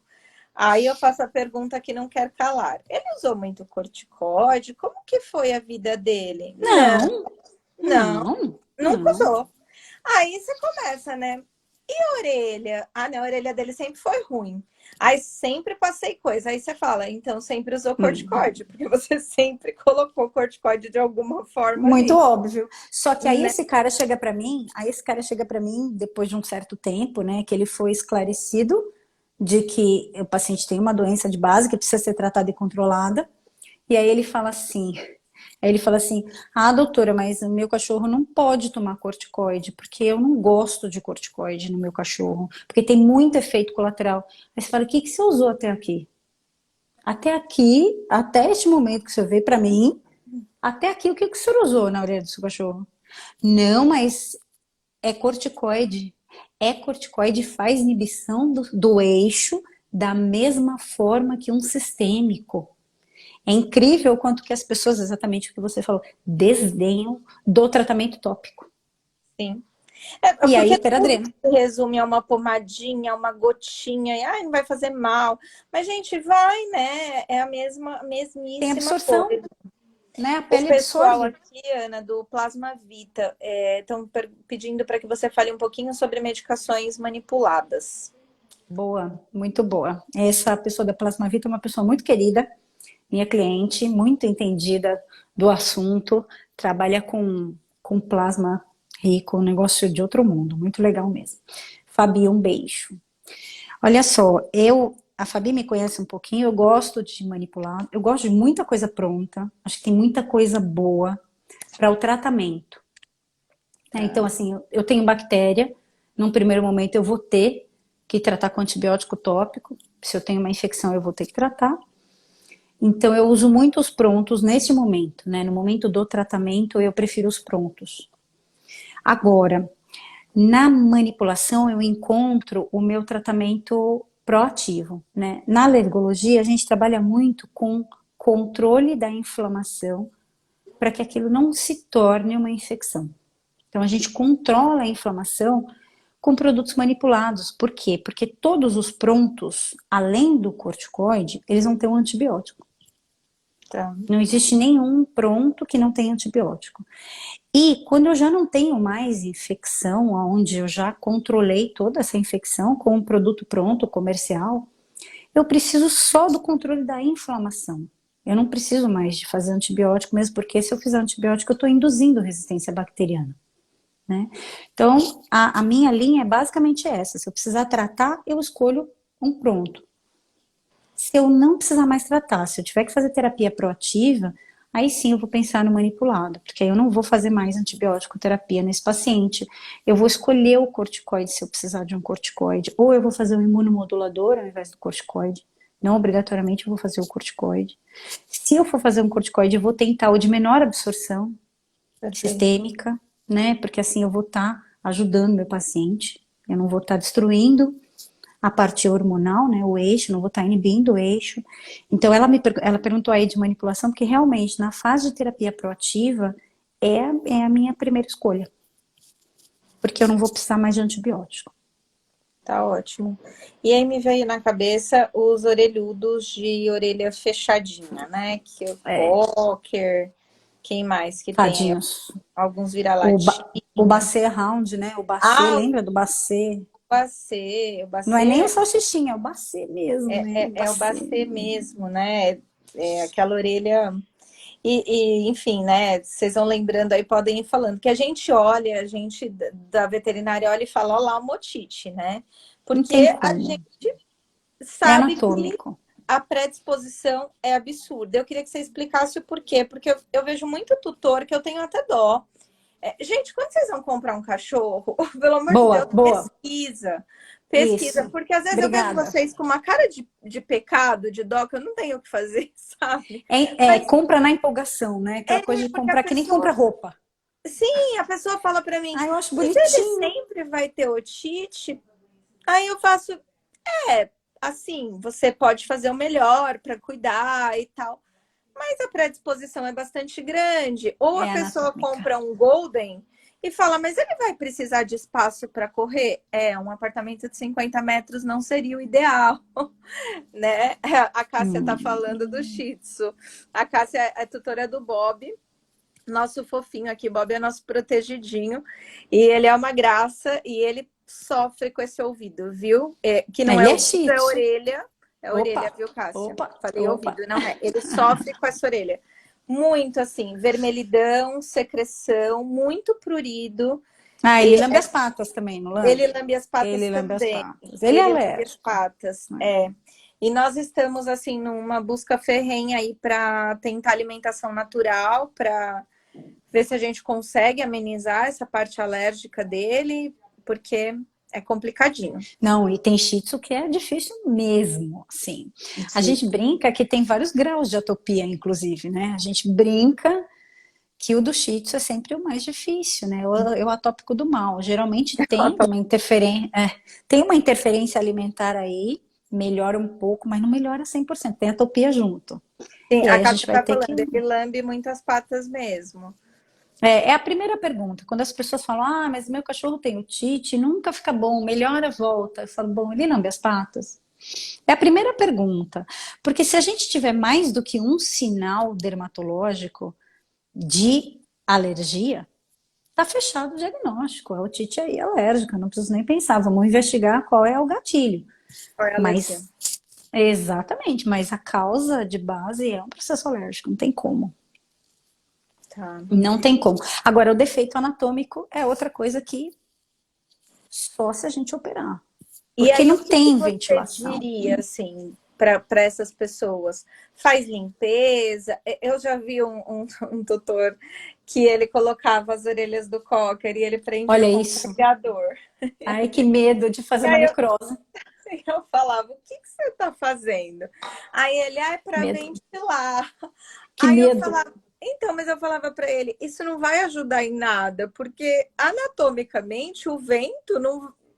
Aí eu faço a pergunta que não quer calar. Ele usou muito corticoide? Como que foi a vida dele? Não, Não, não, não, nunca não. usou. Aí você começa, né? E a orelha? Ah, não, a orelha dele sempre foi ruim. Aí sempre passei coisa. Aí você fala, então sempre usou Hum. corticoide, porque você sempre colocou corticoide de alguma forma Muito ali, óbvio. Só que aí né? esse cara chega para mim depois de um certo tempo, né, que ele foi esclarecido de que o paciente tem uma doença de base que precisa ser tratada e controlada. E aí ele fala assim: "Ah, doutora, mas o meu cachorro não pode tomar corticoide, porque eu não gosto de corticoide no meu cachorro, porque tem muito efeito colateral". Aí você fala: "O que que você usou até aqui?" Até aqui, até este momento que você veio para mim, até aqui, o que que o senhor usou na orelha do seu cachorro? Não, mas é corticoide. É corticoide, faz inibição do eixo da mesma forma que um sistêmico. É incrível o quanto que as pessoas, exatamente o que você falou, desdenham do tratamento tópico. Sim. E aí, Porque tudo hiperadreno. se resume a uma pomadinha, uma gotinha, e ai, não vai fazer mal. Mas, gente, vai, né? É a Tem mesmíssima absorção, coisa. né? A O pele pessoal absorve. aqui, Ana, do Plasma Vita, estão pedindo para que você fale um pouquinho sobre medicações manipuladas. Boa, muito boa. Essa pessoa da Plasmavita é uma pessoa muito querida, minha cliente, muito entendida do assunto, trabalha com plasma rico, um negócio de outro mundo, muito legal mesmo. Fabi, um beijo. Olha só, a Fabi me conhece um pouquinho, eu gosto de manipular, eu gosto de muita coisa pronta, acho que tem muita coisa boa para o tratamento, né? Então, Tá. assim, eu tenho bactéria, num primeiro momento eu vou ter que tratar com antibiótico tópico, se eu tenho uma infecção eu vou ter que tratar. Então, eu uso muito os prontos nesse momento, né? No momento do tratamento, eu prefiro os prontos. Agora, na manipulação, eu encontro o meu tratamento proativo, né? Na alergologia, a gente trabalha muito com controle da inflamação para que aquilo não se torne uma infecção. Então, a gente controla a inflamação com produtos manipulados. Por quê? Porque todos os prontos, além do corticoide, eles vão ter um antibiótico. Tá. Não existe nenhum pronto que não tenha antibiótico. E quando eu já não tenho mais infecção, onde eu já controlei toda essa infecção com um produto pronto, comercial, eu preciso só do controle da inflamação. Eu não preciso mais de fazer antibiótico, mesmo porque se eu fizer antibiótico, eu estou induzindo resistência bacteriana. Né? Então, a minha linha é basicamente essa. Se eu precisar tratar, eu escolho um pronto. Se eu não precisar mais tratar, se eu tiver que fazer terapia proativa, aí sim eu vou pensar no manipulado, porque aí eu não vou fazer mais antibiótico terapia nesse paciente. Eu vou escolher o corticoide se eu precisar de um corticoide, ou eu vou fazer um imunomodulador ao invés do corticoide. Não obrigatoriamente eu vou fazer o corticoide. Se eu for fazer um corticoide, eu vou tentar o de menor absorção Perfeito. sistêmica, né? Porque assim eu vou estar ajudando meu paciente, eu não vou estar destruindo a parte hormonal, né, o eixo, não vou estar inibindo o eixo. Então ela perguntou aí de manipulação, porque realmente na fase de terapia proativa é a minha primeira escolha, porque eu não vou precisar mais de antibiótico. Tá ótimo. E aí me veio na cabeça os orelhudos de orelha fechadinha, né? Que é o É, Cocker, quem mais que tem aí? tadinhos. Alguns O, o vira-latinha. Bacê Round, né? O Bacê, Ah, lembra do Bacê? o Não é nem o bacê salsichinha, é o Bacê mesmo, né? O é o Bacê. bacê mesmo, né? É aquela orelha. Enfim, né? Vocês vão lembrando aí, podem ir falando, que a gente olha, a gente da veterinária olha e fala, ó lá o motite, né? Não tem Porque a como. gente É sabe que anatômico. a predisposição é absurda. Eu queria que você explicasse o porquê, porque eu vejo muito tutor que eu tenho até dó. Gente, quando vocês vão comprar um cachorro, pelo amor de Boa, Deus, boa. pesquisa. Pesquisa, Isso. porque às vezes eu vejo Obrigada. vocês com uma cara de pecado, de dó, que eu não tenho o que fazer, sabe? Mas Compra na empolgação, né? Aquela coisa de porque a comprar que nem compra pessoa, sim, roupa. sim, a pessoa fala pra mim, Ah, eu acho mas ele bonitinho. sempre vai ter otite. Aí eu faço, é, assim, você pode fazer o melhor para cuidar e tal, mas a predisposição é bastante grande. Ou a É pessoa anatômica. compra um Golden e fala, mas ele vai precisar de espaço para correr? Um apartamento de 50 metros não seria o ideal, né? A Cássia tá falando do Hum. Shih Tzu. A Cássia é tutora do Bob, nosso fofinho aqui. Bob é nosso protegidinho e ele é uma graça e ele sofre com esse ouvido, viu? Que não é Ele é ouvido, shih é tzu. orelha. É orelha, Opa, viu, Cássia? opa, Falei opa. ouvido, não é. Ele sofre com essa orelha. Muito assim, vermelhidão, secreção, muito prurido. Ah, ele E lambe as patas também, não ele lambe? lambe as patas Ele lambe as também. patas. Ele é Ele lambe as alérgico, patas, né? é. E nós estamos assim numa busca ferrenha aí para tentar alimentação natural, para ver se a gente consegue amenizar essa parte alérgica dele, porque é complicadinho. Não, e tem shih tzu que é difícil mesmo, assim. A De... gente brinca que tem vários graus de atopia, inclusive, né? A gente brinca que o do shih tzu é sempre o mais difícil, né? O atópico do mal. Geralmente tem uma interferência alimentar aí, melhora um pouco, mas não melhora 100%. Tem atopia junto. Sim, E a aí a gente Cássia vai tá ter que falando, ele lambe muitas patas mesmo. É a primeira pergunta. Quando as pessoas falam, ah, mas meu cachorro tem otite, nunca fica bom, melhora, volta. Eu falo, bom, ele lambe as patas? É a primeira pergunta. Porque se a gente tiver mais do que um sinal dermatológico de alergia, tá fechado o diagnóstico. A otite aí é alérgica, não preciso nem pensar. Vamos investigar qual é o gatilho. Qual é a alergia? Mas, exatamente, mas a causa de base é um processo alérgico, não tem como. Tá. Não tem como. Agora, o defeito anatômico é outra coisa que só se a gente operar. E Porque aí, o não que que tem você ventilação. diria, assim, para essas pessoas? Faz limpeza? Eu já vi um tutor que ele colocava as orelhas do cocker e ele prendia Olha com um isso. pregador. Ai, que medo de E fazer uma aí necrose. eu falava, o que que você está fazendo? Aí ele, é para Medo. ventilar. Que Aí eu medo. falava, então, mas eu falava para ele, isso não vai ajudar em nada, porque anatomicamente o vento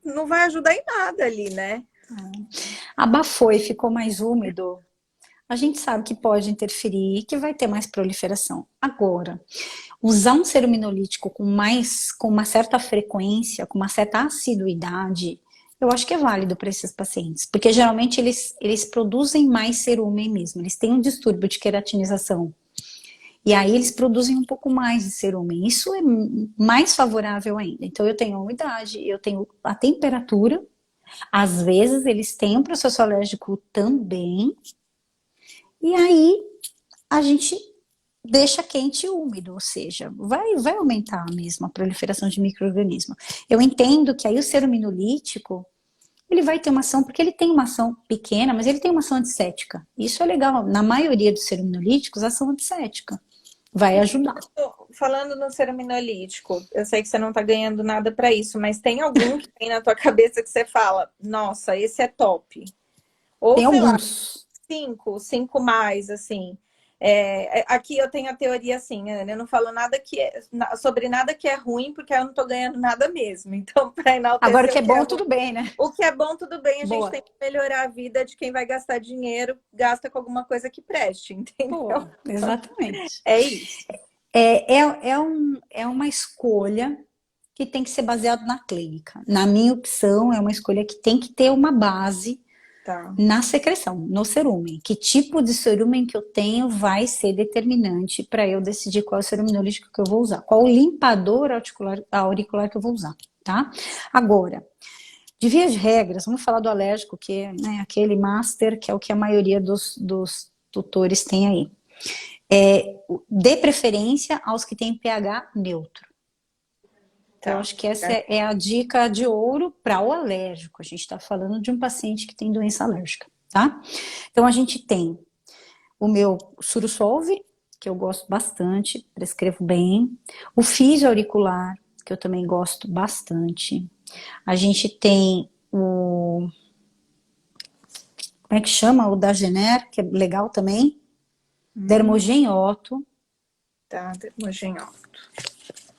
não vai ajudar em nada ali, né? Abafou e ficou mais úmido. A gente sabe que pode interferir e que vai ter mais proliferação. Agora, usar um ceruminolítico com uma certa frequência, com uma certa assiduidade, eu acho que é válido para esses pacientes, porque geralmente eles produzem mais cerumen mesmo, eles têm um distúrbio de queratinização. E aí eles produzem um pouco mais de cerumen. Isso é mais favorável ainda. Então eu tenho a umidade, eu tenho a temperatura. Às vezes eles têm um processo alérgico também. E aí a gente deixa quente e úmido, ou seja, vai aumentar mesmo a proliferação de micro-organismos. Eu entendo que aí o ceruminolítico, ele vai ter uma ação, porque ele tem uma ação pequena, mas ele tem uma ação antissética. Isso é legal. Na maioria dos ceruminolíticos, a ação antissética vai ajudar. Falando no ceruminolítico, eu sei que você não está ganhando nada para isso, mas tem algum que tem na tua cabeça que você fala, nossa, esse é top? Ou Tem sei lá, alguns. cinco mais, assim. Aqui eu tenho a teoria assim, Ana, eu não falo nada sobre nada que é ruim, porque eu não estou ganhando nada mesmo. Então, para Agora o enaltecer que o é que é bom, ruim, tudo bem, né? o que é bom, tudo bem, a gente Boa. tem que melhorar a vida de quem vai gastar dinheiro, gasta com alguma coisa que preste, entendeu? Pô, exatamente. É isso. É uma escolha que tem que ser baseada na clínica. Na minha opção, é uma escolha que tem que ter uma base Tá. na secreção, no cerumen. Que tipo de cerumen que eu tenho vai ser determinante para eu decidir qual é o ceruminolítico que eu vou usar, qual o limpador auricular que eu vou usar, tá? Agora, de via de regras, vamos falar do alérgico, que é, né, aquele master, que é o que a maioria dos tutores tem aí. Dê preferência aos que têm pH neutro. Então, eu Tá. acho que essa é a dica de ouro para o alérgico. A gente está falando de um paciente que tem doença alérgica, tá? Então, a gente tem o meu Surusolve, que eu gosto bastante, prescrevo bem. O Fisio auricular, que eu também gosto bastante. A gente tem o como é que chama? O da Gener, que é legal também. Dermogen-Otto. Tá, Dermogenol.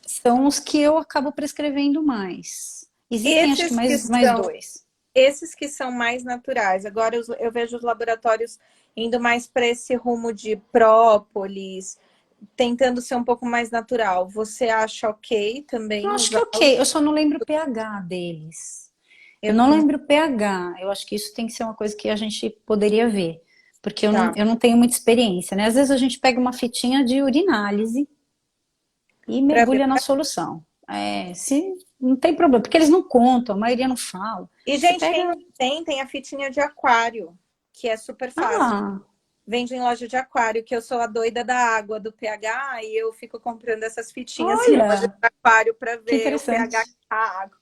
São os que eu acabo prescrevendo mais. Existem, acho que Esses que mais são, dois. esses que são mais naturais. Agora eu vejo os laboratórios indo mais para esse rumo de própolis, tentando ser um pouco mais natural. Você acha ok Eu também acho que é usar? ok, eu só não lembro o pH deles. Eu Eu, não lembro o pH. Eu acho que isso tem que ser uma coisa que a gente poderia ver. Porque tá, eu não tenho muita experiência, né? Às vezes a gente pega uma fitinha de urinálise e para ver. mergulha na solução. É, se não tem problema, porque eles não contam, a maioria não fala. E, Você gente, quem pega. não tem a fitinha de aquário, que é super fácil. Ah, Vende em loja de aquário, que eu sou a doida da água, do pH, e eu fico comprando essas fitinhas em loja de olha, aquário para que ver o pH interessante. da água.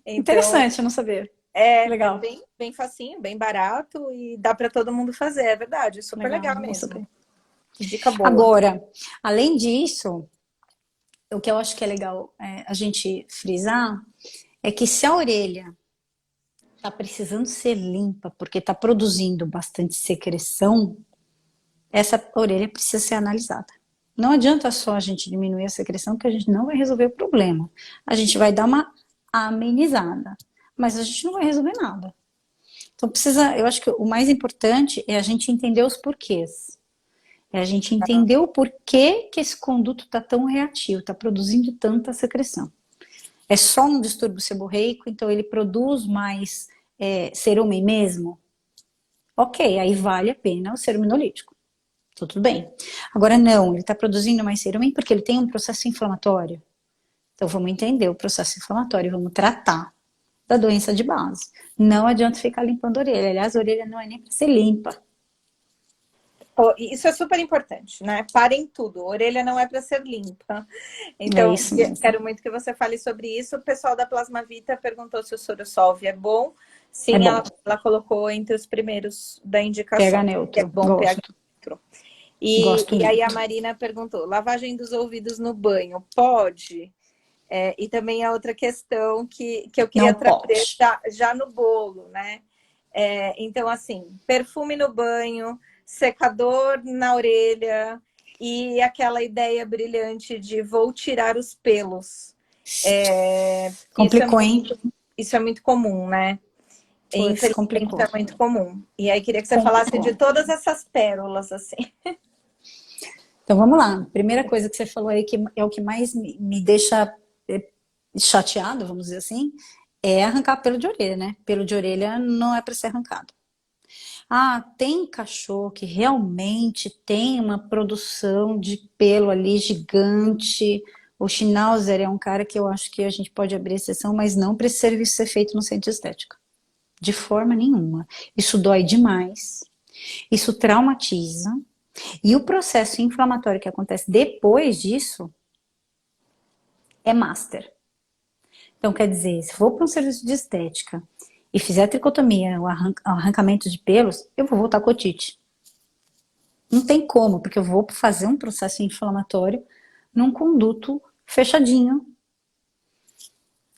Então, Interessante, eu não sabia. é Legal, bem, bem facinho, bem barato e dá para todo mundo fazer, é verdade, super legal, legal vou mesmo. saber. Dica boa. Agora, além disso, o que eu acho que é legal a gente frisar é que se a orelha está precisando ser limpa porque está produzindo bastante secreção, essa orelha precisa ser analisada. Não adianta só a gente diminuir a secreção, que a gente não vai resolver o problema. A gente vai dar uma amenizada, mas a gente não vai resolver nada. Então precisa, eu acho que o mais importante é a gente entender os porquês. É a gente entender o porquê que esse conduto está tão reativo, está produzindo tanta secreção. É só um distúrbio seborreico, então ele produz mais cerumen mesmo? Ok, aí vale a pena o ceruminolítico. Tudo bem. Agora não, ele está produzindo mais cerumen porque ele tem um processo inflamatório. Então vamos entender o processo inflamatório, vamos tratar da doença de base. Não adianta ficar limpando a orelha. Aliás, a orelha não é nem para ser limpa. Isso é super importante, né? Parem tudo. A orelha não é para ser limpa. É Então, isso mesmo. quero muito que você fale sobre isso. O pessoal da Plasmavita perguntou se o Sorosolve é bom. É Sim, bom. ela colocou entre os primeiros da pH indicação, que é neutro, bom pH gosto. neutro. Gosto E aí a muito. Marina perguntou: lavagem dos ouvidos no banho, pode? E também a outra questão que eu queria Não trazer pode. já no bolo, né? Então, assim, perfume no banho, secador na orelha e aquela ideia brilhante de vou tirar os pelos. Isso é Complicou, hein? muito, isso é muito comum, né? Putz, Infelizmente complicou. é muito comum. E aí queria que você falasse de Complicou. todas essas pérolas, assim. Então vamos lá. Primeira coisa que você falou aí, que é o que mais me deixa chateado, vamos dizer assim, é arrancar pelo de orelha, né? Pelo de orelha não é para ser arrancado. Ah, tem cachorro que realmente tem uma produção de pelo ali gigante. O Schnauzer é um cara que eu acho que a gente pode abrir exceção, mas não para esse serviço ser feito no centro de estética. De forma nenhuma. Isso dói demais. Isso traumatiza. E o processo inflamatório que acontece depois disso é master. Então, quer dizer, se for para um serviço de estética e fizer a tricotomia, o arrancamento de pelos, eu vou voltar com otite. Não tem como, porque eu vou fazer um processo inflamatório num conduto fechadinho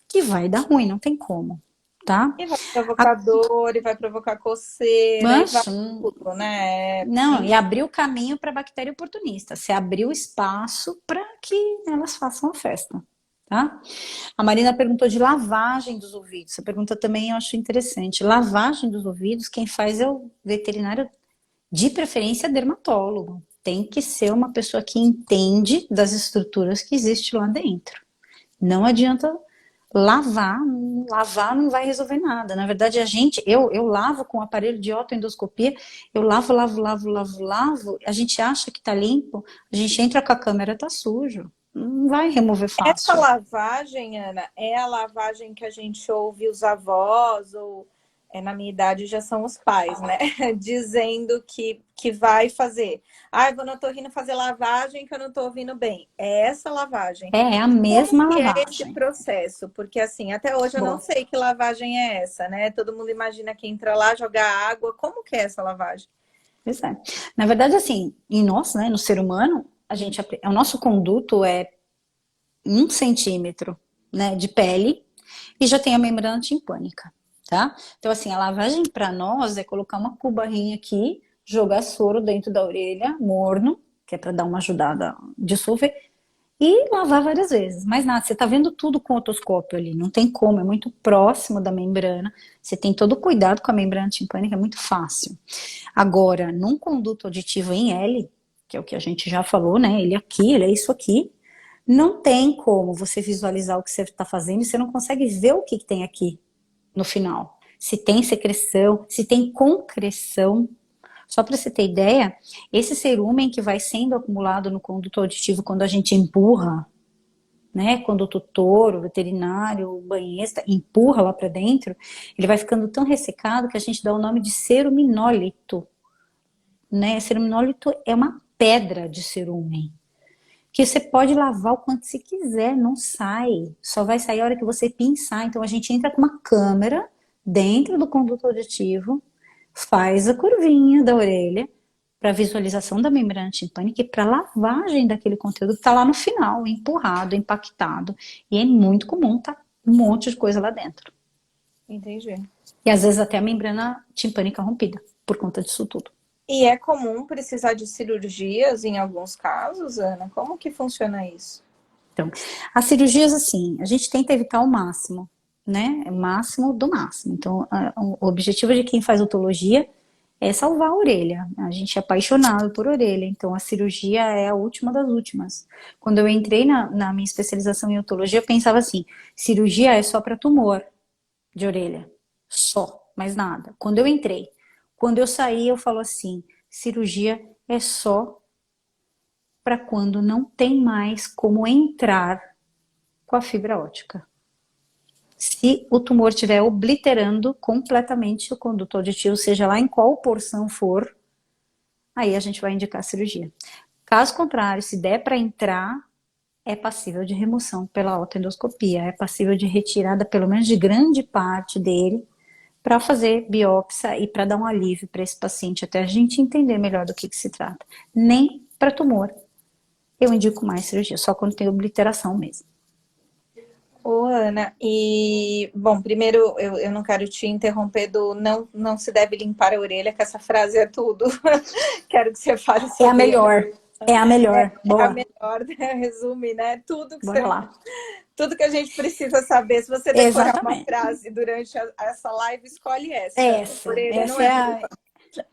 que vai dar ruim, não tem como, tá? E vai provocar dor, e vai provocar coceira, e vai Mas, tudo, né? não, e abrir o caminho para a bactéria oportunista. Você abriu espaço para que elas façam a festa, tá? A Marina perguntou de lavagem dos ouvidos. Essa pergunta também eu acho interessante. Lavagem dos ouvidos, quem faz é o veterinário, de preferência dermatólogo. Tem que ser uma pessoa que entende das estruturas que existem lá dentro. Não adianta lavar, lavar não vai resolver nada. Na verdade, eu lavo com o aparelho de otoendoscopia, eu lavo, a gente acha que tá limpo, a gente entra com a câmera, tá sujo. Não vai remover Essa fácil. lavagem, Ana, é a lavagem que a gente ouve os avós, ou na minha idade já são os pais, né? Dizendo que vai fazer. Ah, eu não tô rindo fazer lavagem que eu não tô ouvindo bem. É essa lavagem. É a Como mesma que é esse lavagem. processo? Porque assim, até hoje eu não Boa. sei que lavagem é essa, né? Todo mundo imagina que entra lá, jogar água. Como que é essa lavagem? Pois é. Na verdade, assim, em nós, né, no ser humano, o nosso conduto é 1 centímetro, né, de pele, e já tem a membrana timpânica, tá? Então, assim, a lavagem para nós é colocar uma cubarrinha aqui, jogar soro dentro da orelha, morno, que é para dar uma ajudada a dissolver, e lavar várias vezes. Mas nada, você tá vendo tudo com o otoscópio ali, não tem como, é muito próximo da membrana, você tem todo o cuidado com a membrana timpânica, é muito fácil. Agora, num conduto auditivo em L, que é o que a gente já falou, né? Ele aqui, ele é isso aqui. Não tem como você visualizar o que você está fazendo e você não consegue ver o que tem aqui no final. Se tem secreção, se tem concreção. Só para você ter ideia, esse cerumen que vai sendo acumulado no conduto auditivo quando a gente empurra, né? Quando o tutor, o veterinário, o banhista empurra lá para dentro, ele vai ficando tão ressecado que a gente dá o nome de ceruminólito, né? Ceruminólito é uma pedra de cerumen que você pode lavar o quanto você quiser, não sai. Só vai sair a hora que você pensar. Então a gente entra com uma câmera dentro do conduto auditivo, faz a curvinha da orelha para visualização da membrana timpânica e para lavagem daquele conteúdo que está lá no final, empurrado, impactado. E é muito comum tá um monte de coisa lá dentro. Entendi. E às vezes até a membrana timpânica rompida por conta disso tudo. E é comum precisar de cirurgias em alguns casos, Ana? Como que funciona isso? Então, as cirurgias, assim, a gente tenta evitar o máximo, né? O máximo do máximo. Então, o objetivo de quem faz otologia é salvar a orelha. A gente é apaixonado por orelha, então a cirurgia é a última das últimas. Quando eu entrei na minha especialização em otologia, eu pensava assim: cirurgia é só para tumor de orelha, só, mais nada. Quando eu entrei, quando eu saí, eu falo assim: cirurgia é só para quando não tem mais como entrar com a fibra óptica. Se o tumor estiver obliterando completamente o conduto auditivo, seja lá em qual porção for, aí a gente vai indicar a cirurgia. Caso contrário, se der para entrar, é passível de remoção pela autoendoscopia, é passível de retirada pelo menos de grande parte dele para fazer biópsia e para dar um alívio para esse paciente, até a gente entender melhor do que se trata. Nem para tumor eu indico mais cirurgia, só quando tem obliteração mesmo. Ô, Ana, e, bom, primeiro eu não quero te interromper do não se deve limpar a orelha, que essa frase é tudo. Quero que você fale sobre É a melhor, é a melhor. É a Boa, melhor, né? Resume, né? bora lá. Tudo que a gente precisa saber. Se você decorar uma Exatamente. frase durante essa live, escolhe essa. Orelha não Essa é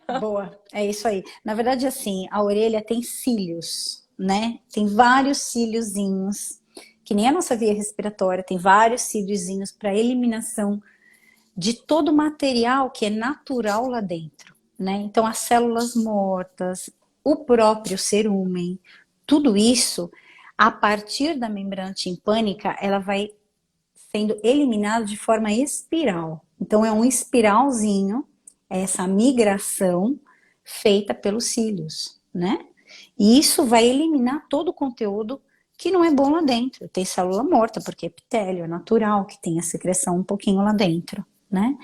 é boa, é isso aí. Na verdade, assim, a orelha tem cílios, né? Tem vários cíliozinhos, que nem a nossa via respiratória, tem vários cíliozinhos para eliminação de todo o material que é natural lá dentro, né? Então, as células mortas, o próprio cerumen, tudo isso, a partir da membrana timpânica, ela vai sendo eliminado de forma espiral. Então, é um espiralzinho, essa migração feita pelos cílios, né? E isso vai eliminar todo o conteúdo que não é bom lá dentro. Tem célula morta, porque é epitélio, é natural que tenha secreção um pouquinho lá dentro, né?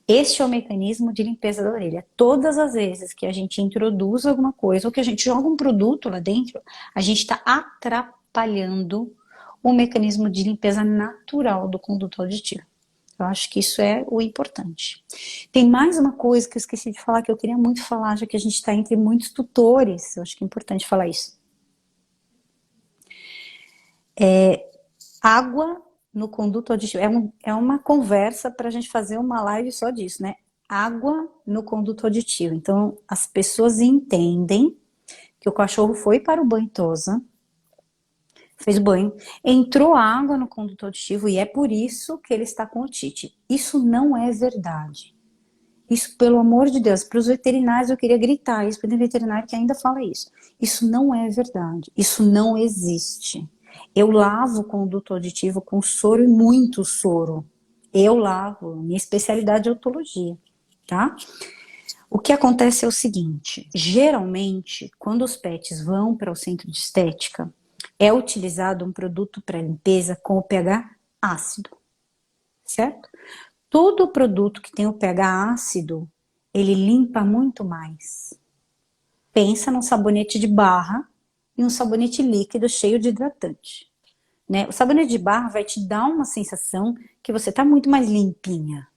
Este é o mecanismo de limpeza da orelha. Todas as vezes que a gente introduz alguma coisa ou que a gente joga um produto lá dentro, a gente está atrapalhando o mecanismo de limpeza natural do conduto auditivo. Eu acho que isso é o importante. Tem mais uma coisa que eu esqueci de falar, que eu queria muito falar, já que a gente está entre muitos tutores. Eu acho que é importante falar isso. Água no conduto auditivo. É uma conversa para a gente fazer uma live só disso, né? Água no conduto auditivo. Então, as pessoas entendem que o cachorro foi para o banho-tosa, fez banho, entrou água no conduto auditivo e é por isso que ele está com otite. Isso não é verdade. Isso, pelo amor de Deus, para os veterinários eu queria gritar isso, porque tem veterinário que ainda fala isso. Isso não é verdade. Isso não existe. Eu lavo o conduto auditivo com soro e muito soro. Eu lavo. Minha especialidade é otologia, tá? O que acontece é o seguinte, geralmente, quando os pets vão para o centro de estética, é utilizado um produto para limpeza com o pH ácido, certo? Todo produto que tem o pH ácido, ele limpa muito mais. Pensa num sabonete de barra e um sabonete líquido cheio de hidratante. né? O sabonete de barra vai te dar uma sensação que você tá muito mais limpinha,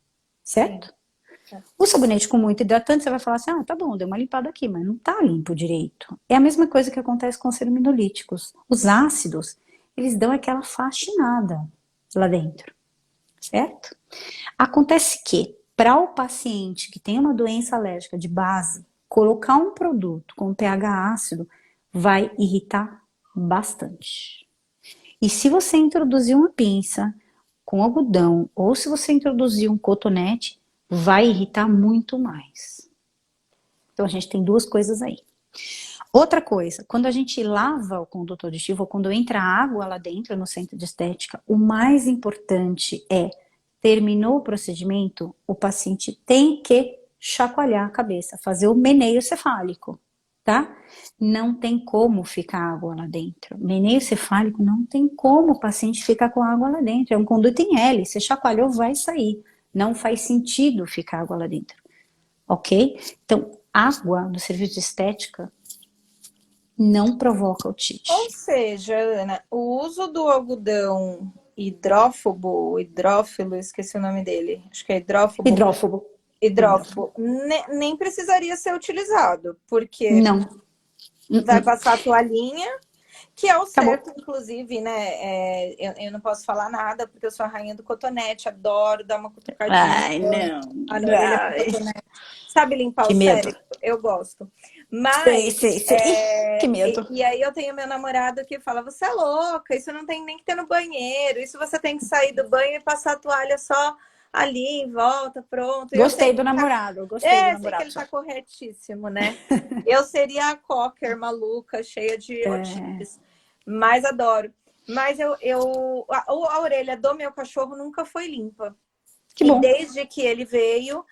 certo? O sabonete com muito hidratante, você vai falar assim, ah, tá bom, deu uma limpada aqui, mas não tá limpo direito. É a mesma coisa que acontece com os ceruminolíticos. Os ácidos, eles dão aquela faxinada lá dentro, certo? Acontece que, para o paciente que tem uma doença alérgica de base, colocar um produto com pH ácido vai irritar bastante. E se você introduzir uma pinça com algodão, ou se você introduzir um cotonete, vai irritar muito mais. Então a gente tem duas coisas aí. Outra coisa, quando a gente lava o conduto auditivo, ou quando entra água lá dentro no centro de estética, o mais importante é, terminou o procedimento, o paciente tem que chacoalhar a cabeça, fazer o meneio cefálico, tá? Não tem como ficar água lá dentro. Meneio cefálico não tem como o paciente ficar com água lá dentro. É um conduto em L, você chacoalhou, vai sair. Não faz sentido ficar água lá dentro, ok? Então, água no serviço de estética não provoca Ou otite. seja, Ana, o uso do algodão hidrófobo, hidrófilo, esqueci o nome dele, acho que é hidrófobo, Hidrófobo. hidrófobo, nem precisaria ser utilizado, porque Não. vai passar a toalhinha, que é o Acabou. certo, inclusive, né? Eu não posso falar nada, porque eu sou a rainha do cotonete, adoro dar uma cutucadinha Ai, não. na orelha com Ai, cotonete. Sabe limpar que o medo. cérebro? Eu gosto. Sei, Mas, sei, sei. Que medo. e aí eu tenho meu namorado que fala, você é louca, isso não tem nem que ter no banheiro, isso você tem que sair do banho e passar a toalha só ali em volta, pronto. E eu sei Gostei do namorado, sei que ele só. tá corretíssimo, né? Eu seria a cocker maluca, cheia de otites, mas adoro. Mas a orelha do meu cachorro nunca foi limpa. Que E bom. desde que ele veio,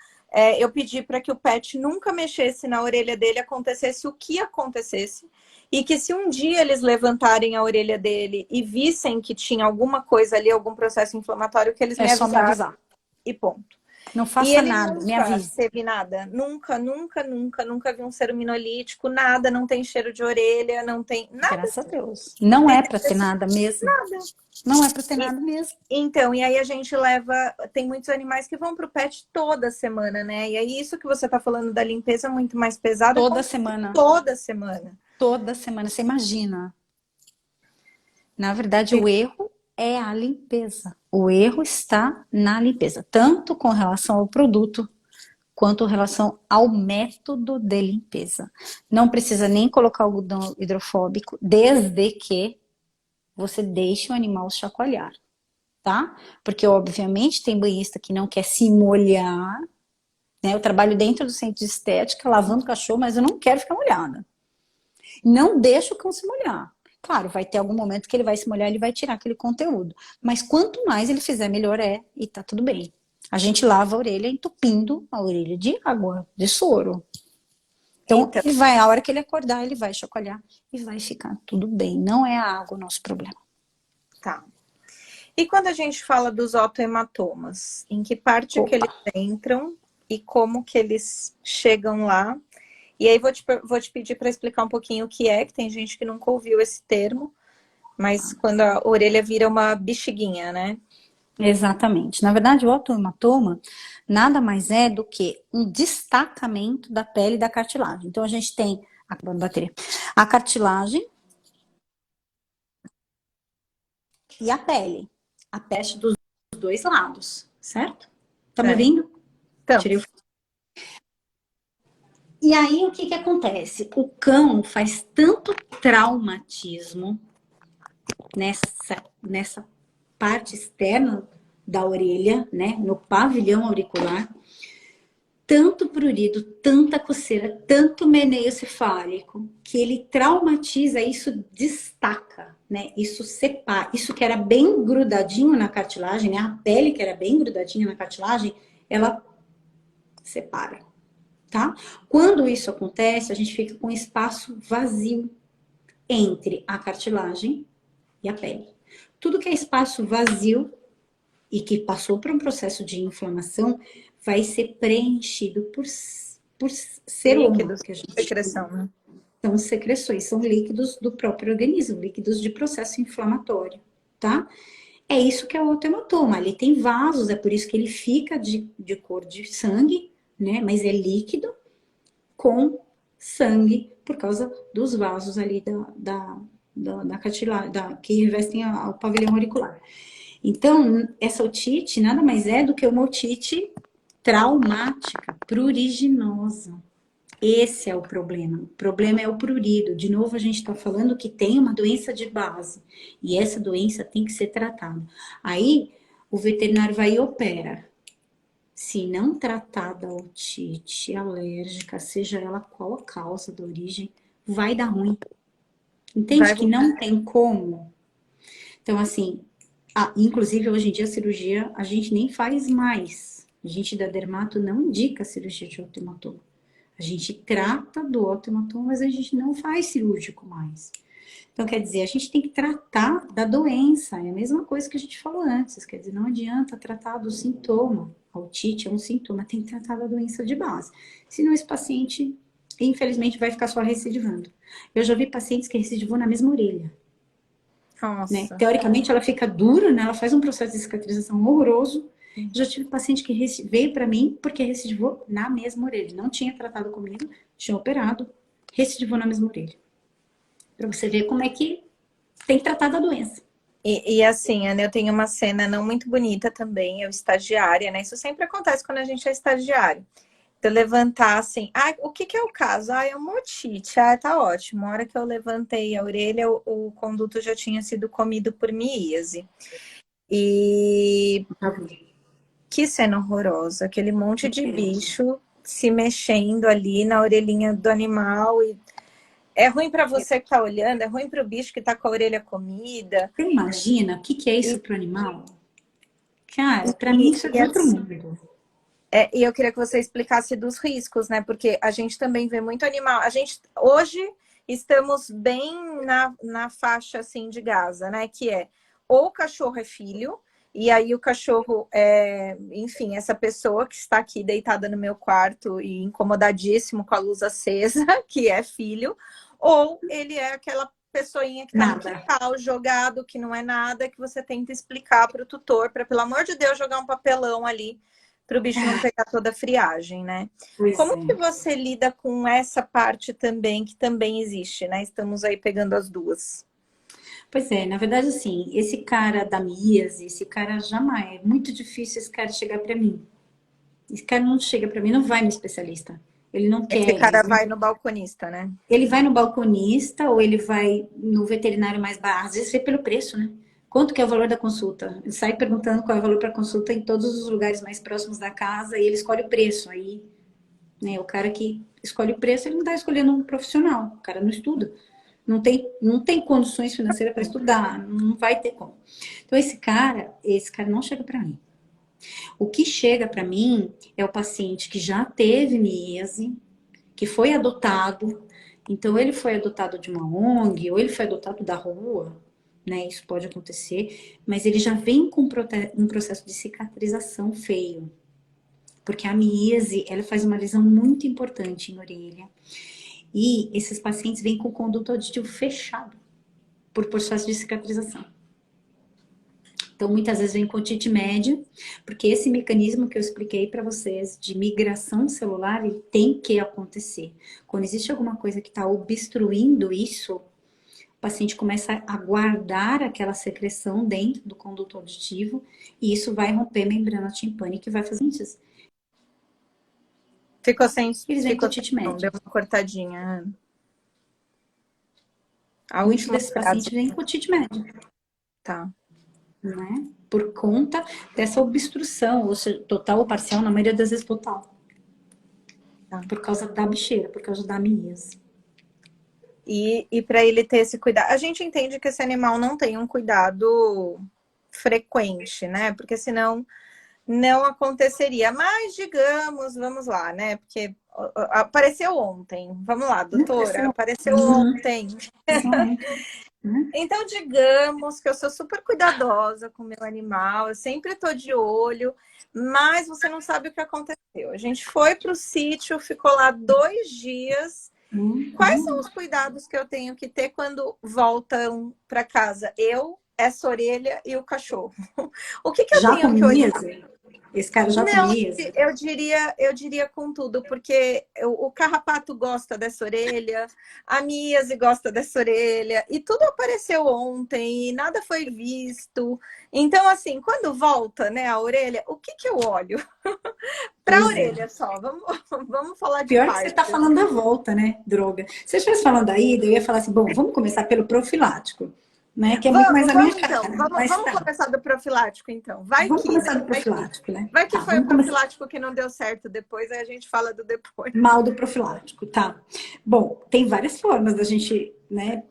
eu pedi para que o pet nunca mexesse na orelha dele, acontecesse o que acontecesse. E que se um dia eles levantarem a orelha dele e vissem que tinha alguma coisa ali, algum processo inflamatório, que eles É me só me avisassem avisar. e ponto. Não E faça ele nada, me nunca avise. teve nada. Nunca, nunca, nunca, nunca vi um ceruminolítico, nada, não tem cheiro de orelha, não tem nada Graças a assim. Deus. Não é pra ter nada mesmo. Nada. Não é pra ter E, nada mesmo. então, e aí a gente leva. Tem muitos animais que vão pro pet toda semana, né? E aí isso que você tá falando da limpeza muito mais pesada Toda acontece semana. toda semana. Toda semana. Você imagina. Na verdade, o erro é a limpeza. O erro está na limpeza, tanto com relação ao produto, quanto com relação ao método de limpeza. Não precisa nem colocar algodão hidrofóbico, desde que você deixe o animal chacoalhar, tá? Porque, obviamente, tem banhista que não quer se molhar, né? Eu trabalho dentro do centro de estética, lavando cachorro, mas eu não quero ficar molhada. Não deixa o cão se molhar. Claro, vai ter algum momento que ele vai se molhar, ele vai tirar aquele conteúdo. Mas quanto mais ele fizer, melhor é e tá tudo bem. A gente lava a orelha entupindo a orelha de água, de soro. Então, Então, ele vai, a hora que ele acordar, ele vai chacoalhar e vai ficar tudo bem. Não é a água o nosso problema. tá. E quando a gente fala dos autohematomas, em que parte que Opa, eles entram e como que eles chegam lá? E aí vou te pedir para explicar um pouquinho o que é, que tem gente que nunca ouviu esse termo, mas quando a orelha vira uma bexiguinha, né? exatamente. Na verdade, o autohematoma nada mais é do que um destacamento da pele da cartilagem. Então, a gente tem, acabando a bateria, a cartilagem e a pele. A peste dos dois lados, certo? Tá me É. ouvindo? Então, Tirei o... E aí, o que que acontece? O cão faz tanto traumatismo nessa parte externa da orelha, né? No pavilhão auricular, tanto prurido, tanta coceira, tanto meneio cefálico, que ele traumatiza, isso destaca, né? Isso separa, isso que era bem grudadinho na cartilagem, né? A pele que era bem grudadinha na cartilagem, ela separa, tá? Quando isso acontece, a gente fica com um espaço vazio entre a cartilagem e a pele. Tudo que é espaço vazio e que passou por um processo de inflamação vai ser preenchido por seroma, líquidos, que a gente secreção, chama. né? São secreções, são líquidos do próprio organismo, líquidos de processo inflamatório. tá? É isso que é o hematoma. Ele tem vasos, é por isso que ele fica de cor de sangue, né? Mas é líquido com sangue por causa dos vasos ali da cartilagem, que revestem o pavilhão auricular. Então, essa otite nada mais é do que uma otite traumática, pruriginosa. Esse é o problema. O problema é o prurido. De novo, a gente está falando que tem uma doença de base. E essa doença tem que ser tratada. Aí, o veterinário vai e opera. Se não tratar da otite alérgica, seja ela qual a causa da origem, vai dar ruim. Entende Vai que não tem como? Então, assim, inclusive hoje em dia a cirurgia a gente nem faz mais. A gente da dermato não indica a cirurgia de otohematoma. A gente trata do otohematoma, mas a gente não faz cirúrgico mais. Então, quer dizer, a gente tem que tratar da doença. É a mesma coisa que a gente falou antes. Quer dizer, não adianta tratar do sintoma. A otite é um sintoma, tem que tratar da doença de base. Senão esse paciente, infelizmente, vai ficar só recidivando. Eu já vi pacientes que recidivou na mesma orelha. Né? Nossa. Teoricamente, ela fica dura, né? Ela faz um processo de cicatrização horroroso. Já tive paciente que veio para mim porque recidivou na mesma orelha. Não tinha tratado comigo, tinha operado, recidivou na mesma orelha. Para você ver como é que tem que tratar da doença. E assim, Ana, eu tenho uma cena não muito bonita também, eu estagiária, né? Isso sempre acontece quando a gente é estagiário. De eu levantar assim, o que é o caso? É uma otite. Tá ótimo. A hora que eu levantei a orelha, o conduto já tinha sido comido por miíase. E que cena horrorosa, aquele monte de bicho se mexendo ali na orelhinha do animal. E é ruim para você que tá olhando, é ruim para o bicho que tá com a orelha comida. Você imagina o que é isso para o animal? Cara, para mim E, isso é e, de outro assim, mundo. e eu queria que você explicasse dos riscos, né? Porque a gente também vê muito animal. A gente hoje estamos bem na faixa assim de Gaza, né? Que é ou o cachorro é filho, e aí o cachorro é, enfim, essa pessoa que está aqui deitada no meu quarto e incomodadíssimo com a luz acesa, que é filho, ou ele é aquela pessoinha que está no Nada. quintal jogado, que não é nada, que você tenta explicar para o tutor, para pelo amor de Deus jogar um papelão ali para o bicho não pegar toda a friagem, né? Pois Como é. que você lida com essa parte também, que também existe, né? Estamos aí pegando as duas. Pois é, na verdade, assim, esse cara da míase, esse cara jamais, é muito difícil esse cara chegar para mim. Esse cara não chega para mim, não vai no especialista. Ele não Esse quer, cara vai no balconista, né? ele vai no balconista ou ele vai no veterinário mais barato, às vezes vê pelo preço, né? Quanto que é o valor da consulta? Ele sai perguntando qual é o valor para consulta em todos os lugares mais próximos da casa e ele escolhe o preço. Aí, né, o cara que escolhe o preço, ele não está escolhendo um profissional, o cara não estuda. Não tem condições financeiras para estudar, não vai ter como. Então, esse cara não chega para mim. O que chega para mim é o paciente que já teve míase, que foi adotado. Então, ele foi adotado de uma ONG, ou ele foi adotado da rua, né? Isso pode acontecer, mas ele já vem com um processo de cicatrização feio. Porque a míase, ela faz uma lesão muito importante em orelha. E esses pacientes vêm com o conduto auditivo fechado, por processo de cicatrização. Então, muitas vezes vem com otite média, porque esse mecanismo que eu expliquei para vocês de migração celular, ele tem que acontecer. Quando existe alguma coisa que está obstruindo isso, o paciente começa a guardar aquela secreção dentro do conduto auditivo e isso vai romper a membrana timpânica e vai fazer isso. Ficou sem, Eles vêm com ficou sem otite som, média. deu uma cortadinha. A Muitos última desses frase, pacientes vêm com otite média, tá? né? Por conta dessa obstrução, ou seja, total ou parcial, na maioria das vezes total. Tá. Por causa da bicheira, por causa da míase. E para ele ter esse cuidado, a gente entende que esse animal não tem um cuidado frequente, né? Porque senão não acontececia. Mas, digamos, vamos lá, né? Porque apareceu ontem. Vamos lá, doutora, apareceu ontem. Né? Então, digamos que eu sou super cuidadosa com o meu animal, eu sempre estou de olho, mas você não sabe o que aconteceu. A gente foi para o sítio, ficou lá 2 dias. Quais são os cuidados que eu tenho que ter quando voltam para casa? Eu, essa orelha e o cachorro. O que eu Já com tenho que olhar? Miese? Esse cara já com Não, Miese? eu diria com tudo, porque o carrapato gosta dessa orelha, a Míase gosta dessa orelha, e tudo apareceu ontem, e nada foi visto. Então, assim, quando volta, né, a orelha, o que eu olho? Para a Pois é. orelha só, vamos falar de Pior que você está partes. falando da volta, né, droga. Se eu estivesse falando da ida, eu ia falar assim, bom, vamos começar pelo profilático, né, que é muito mais Vamos, a minha vamos então, cara. vamos, Mas vamos tá, começar do profilático, então. Vai vamos que, né? começar do Vai que. profilático, né? Vai que Tá, foi o vamos começar profilático que não deu certo depois, aí a gente fala do depois. mal do profilático, tá? Bom, tem várias formas da gente, né,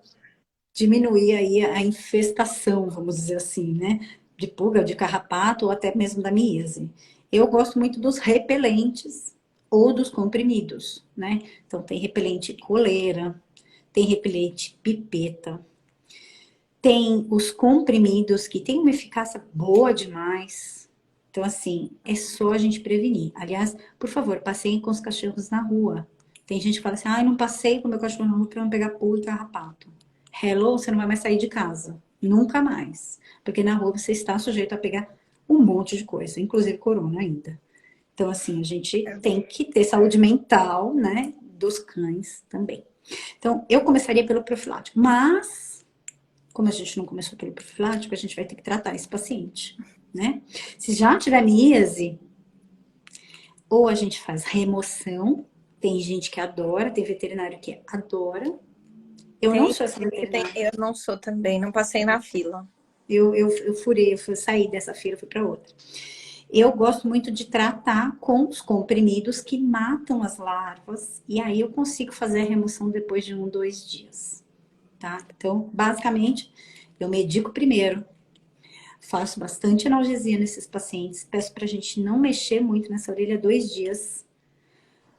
diminuir aí a infestação, vamos dizer assim, né? De pulga, de carrapato ou até mesmo da miase. Eu gosto muito dos repelentes ou dos comprimidos, né? Então tem repelente coleira, tem repelente pipeta, tem os comprimidos que tem uma eficácia boa demais. Então, assim, é só a gente prevenir. Aliás, por favor, passeiem com os cachorros na rua. Tem gente que fala assim, ah, eu não passei com meu cachorro na rua para não pegar pulga e carrapato. Hello, você não vai mais sair de casa. Nunca mais. Porque na rua você está sujeito a pegar um monte de coisa, inclusive corona ainda. Então, assim, a gente tem que ter saúde mental, né, dos cães também. Então, eu começaria pelo profilático, mas, como a gente não começou pelo profilático, a gente vai ter que tratar esse paciente, né? Se já tiver míase, ou a gente faz remoção, tem gente que adora, tem veterinário que adora. Eu não sou essa veterinária. Eu não sou também, não passei na fila. Eu furei, eu saí dessa fila, fui para outra. Eu gosto muito de tratar com os comprimidos que matam as larvas, e aí eu consigo fazer a remoção depois de 1, 2 dias, tá? Então, basicamente, eu medico primeiro, faço bastante analgesia nesses pacientes, peço pra gente não mexer muito nessa orelha 2 dias.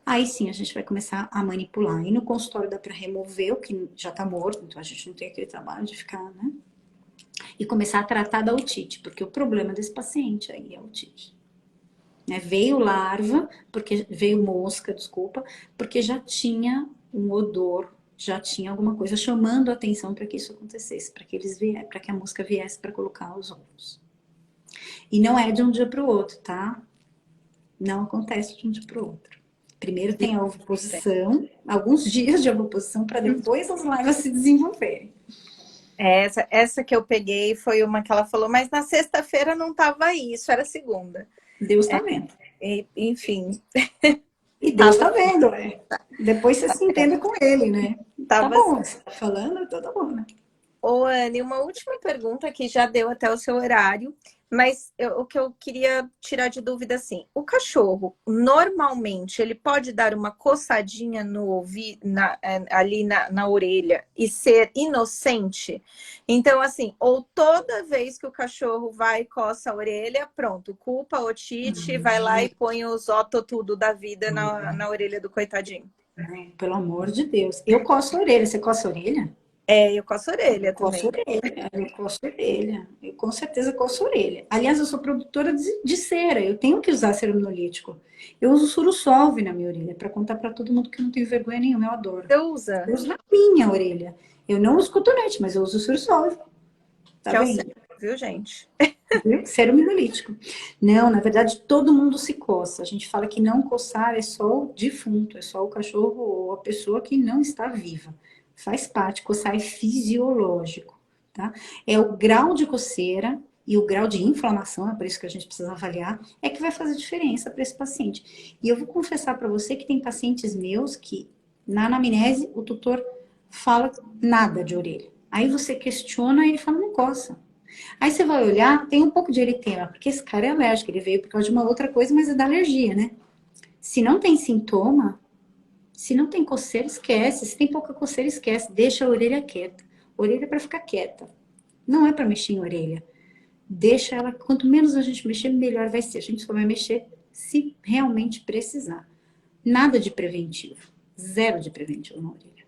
Aí sim a gente vai começar a manipular. E no consultório dá pra remover o que já tá morto, então a gente não tem aquele trabalho de ficar, né? E começar a tratar da otite, porque o problema desse paciente aí é a otite. Né? Veio larva, porque veio mosca, desculpa, porque já tinha um odor, já tinha alguma coisa chamando a atenção para que isso acontecesse, para que eles viessem, para que a mosca viesse para colocar os ovos. E não é de um dia para o outro, tá? Não acontece de um dia para o outro. Primeiro tem a oviposição, alguns dias de oviposição, para depois as larvas se desenvolverem. Essa que eu peguei foi uma que ela falou, mas na sexta-feira não estava aí, isso era segunda. Deus tá vendo. Enfim. E Deus tá vendo, é. Depois você se entenda com ele, né? Tá bom, você tá falando, então tá bom, né? Ô, Anne, uma última pergunta que já deu até o seu horário, mas o que eu queria tirar de dúvida assim, o cachorro normalmente ele pode dar uma coçadinha no ouvido, ali na orelha e ser inocente? Então, assim, ou toda vez que o cachorro vai e coça a orelha, pronto, culpa a otite, vai lá e põe os tudo da vida na orelha do coitadinho. Pelo amor de Deus. Eu coço a orelha. Você coça a orelha? Eu coço a orelha Eu coço a também. orelha. Eu coço a orelha. Eu com certeza coço a orelha. Aliás, eu sou produtora de cera. Eu tenho que usar ceramidolítico. Eu uso Surussolve na minha orelha para contar para todo mundo que eu não tenho vergonha nenhuma. Eu adoro. Você usa? Eu uso na minha orelha. Eu não uso cotonete, mas eu uso Surussolve. Tá Que é o vendo? certo, viu, gente? Ceramidolítico. Não, na verdade, todo mundo se coça. A gente fala que não coçar é só o defunto, é só o cachorro ou a pessoa que não está viva. Faz parte, coçar é fisiológico, tá? É o grau de coceira e o grau de inflamação, é por isso que a gente precisa avaliar, é que vai fazer diferença para esse paciente. E eu vou confessar para você que tem pacientes meus que, na anamnese, o tutor fala nada de orelha. Aí você questiona e ele fala, não coça. Aí você vai olhar, tem um pouco de eritema, porque esse cara é alérgico, ele veio por causa de uma outra coisa, mas é da alergia, né? Se não tem sintoma, se não tem coceira, esquece. Se tem pouca coceira, esquece. Deixa a orelha quieta. Orelha é para ficar quieta. Não é para mexer em orelha. Deixa ela, quanto menos a gente mexer, melhor vai ser. A gente só vai mexer se realmente precisar. Nada de preventivo. Zero de preventivo na orelha.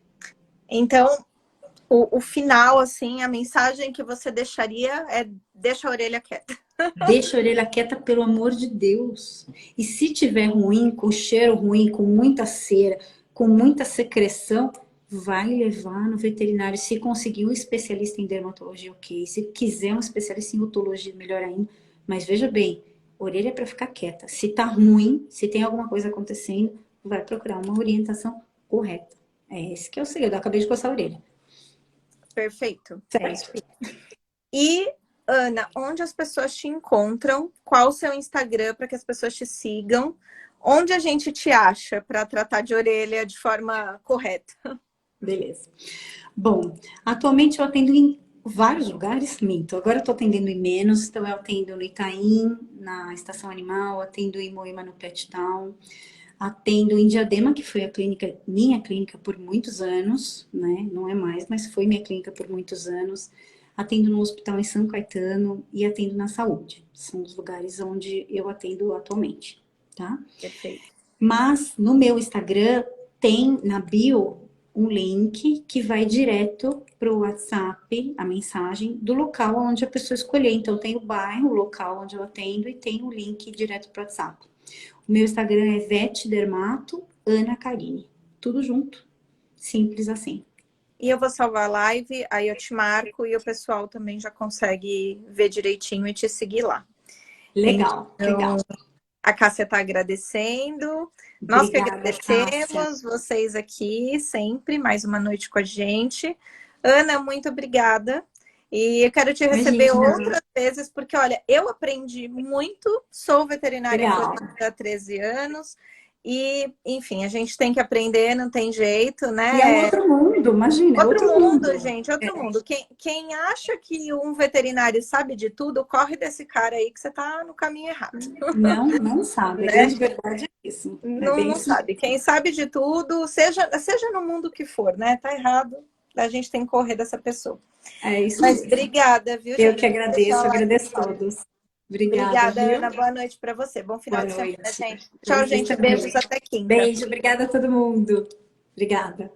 Então, o final, assim, a mensagem que você deixaria é deixa a orelha quieta. Deixa a orelha quieta, pelo amor de Deus. E se tiver ruim, com cheiro ruim, com muita cera, com muita secreção, vai levar no veterinário, se conseguir um especialista em dermatologia, ok. Se quiser um especialista em otologia, melhor ainda. Mas veja bem, orelha é para ficar quieta. Se tá ruim, se tem alguma coisa acontecendo, vai procurar uma orientação correta. É esse que é o segredo. Eu acabei de coçar a orelha. Perfeito. É isso. Certo. E, Ana, onde as pessoas te encontram? Qual o seu Instagram para que as pessoas te sigam? Onde a gente te acha para tratar de orelha de forma correta? Beleza. Bom, atualmente eu atendo em vários lugares, minto. Agora eu tô atendendo em menos, então eu atendo no Itaim, na Estação Animal, atendo em Moema no Pet Town, atendo em Diadema, que foi a clínica, minha clínica por muitos anos, né? Não é mais, mas foi minha clínica por muitos anos. Atendo no hospital em São Caetano e atendo na Saúde. São os lugares onde eu atendo atualmente, tá? Perfeito. Mas no meu Instagram tem na bio um link que vai direto para o WhatsApp, a mensagem do local onde a pessoa escolher. Então tem o bairro, o local onde eu atendo e tem o link direto para o WhatsApp. O meu Instagram é vetdermato Ana Carine. Tudo junto. Simples assim. E eu vou salvar a live, aí eu te marco e o pessoal também já consegue ver direitinho e te seguir lá. Legal, legal. A Cássia está agradecendo. Nós que Obrigada, Cássia. agradecemos vocês aqui sempre, mais uma noite com a gente. Ana, muito obrigada. E eu quero te receber Imagina. outras vezes, porque, olha, eu aprendi muito, sou veterinária Legal. formada há 13 anos, e, enfim, a gente tem que aprender, não tem jeito, E é um né? outro mundo, imagina, é Outro outro mundo. mundo, gente, outro mundo. Quem acha que um veterinário sabe de tudo, corre desse cara aí que você tá no caminho errado, Não, não sabe. A né? grande verdade é isso. É Não, bem não isso. sabe. Quem sabe de tudo, seja no mundo que for, né? Tá errado. A gente tem que correr dessa pessoa. É isso Mas mesmo. obrigada, viu, Eu gente? que Vou deixar agradeço, a live agradeço a salva. todos. Obrigada, Obrigada, viu? Ana. Boa noite para você. Bom final Boa de semana, noite. gente. Pra Tchau, vocês gente. também. Beijos até quinta. Beijo, obrigada a todo mundo. Obrigada.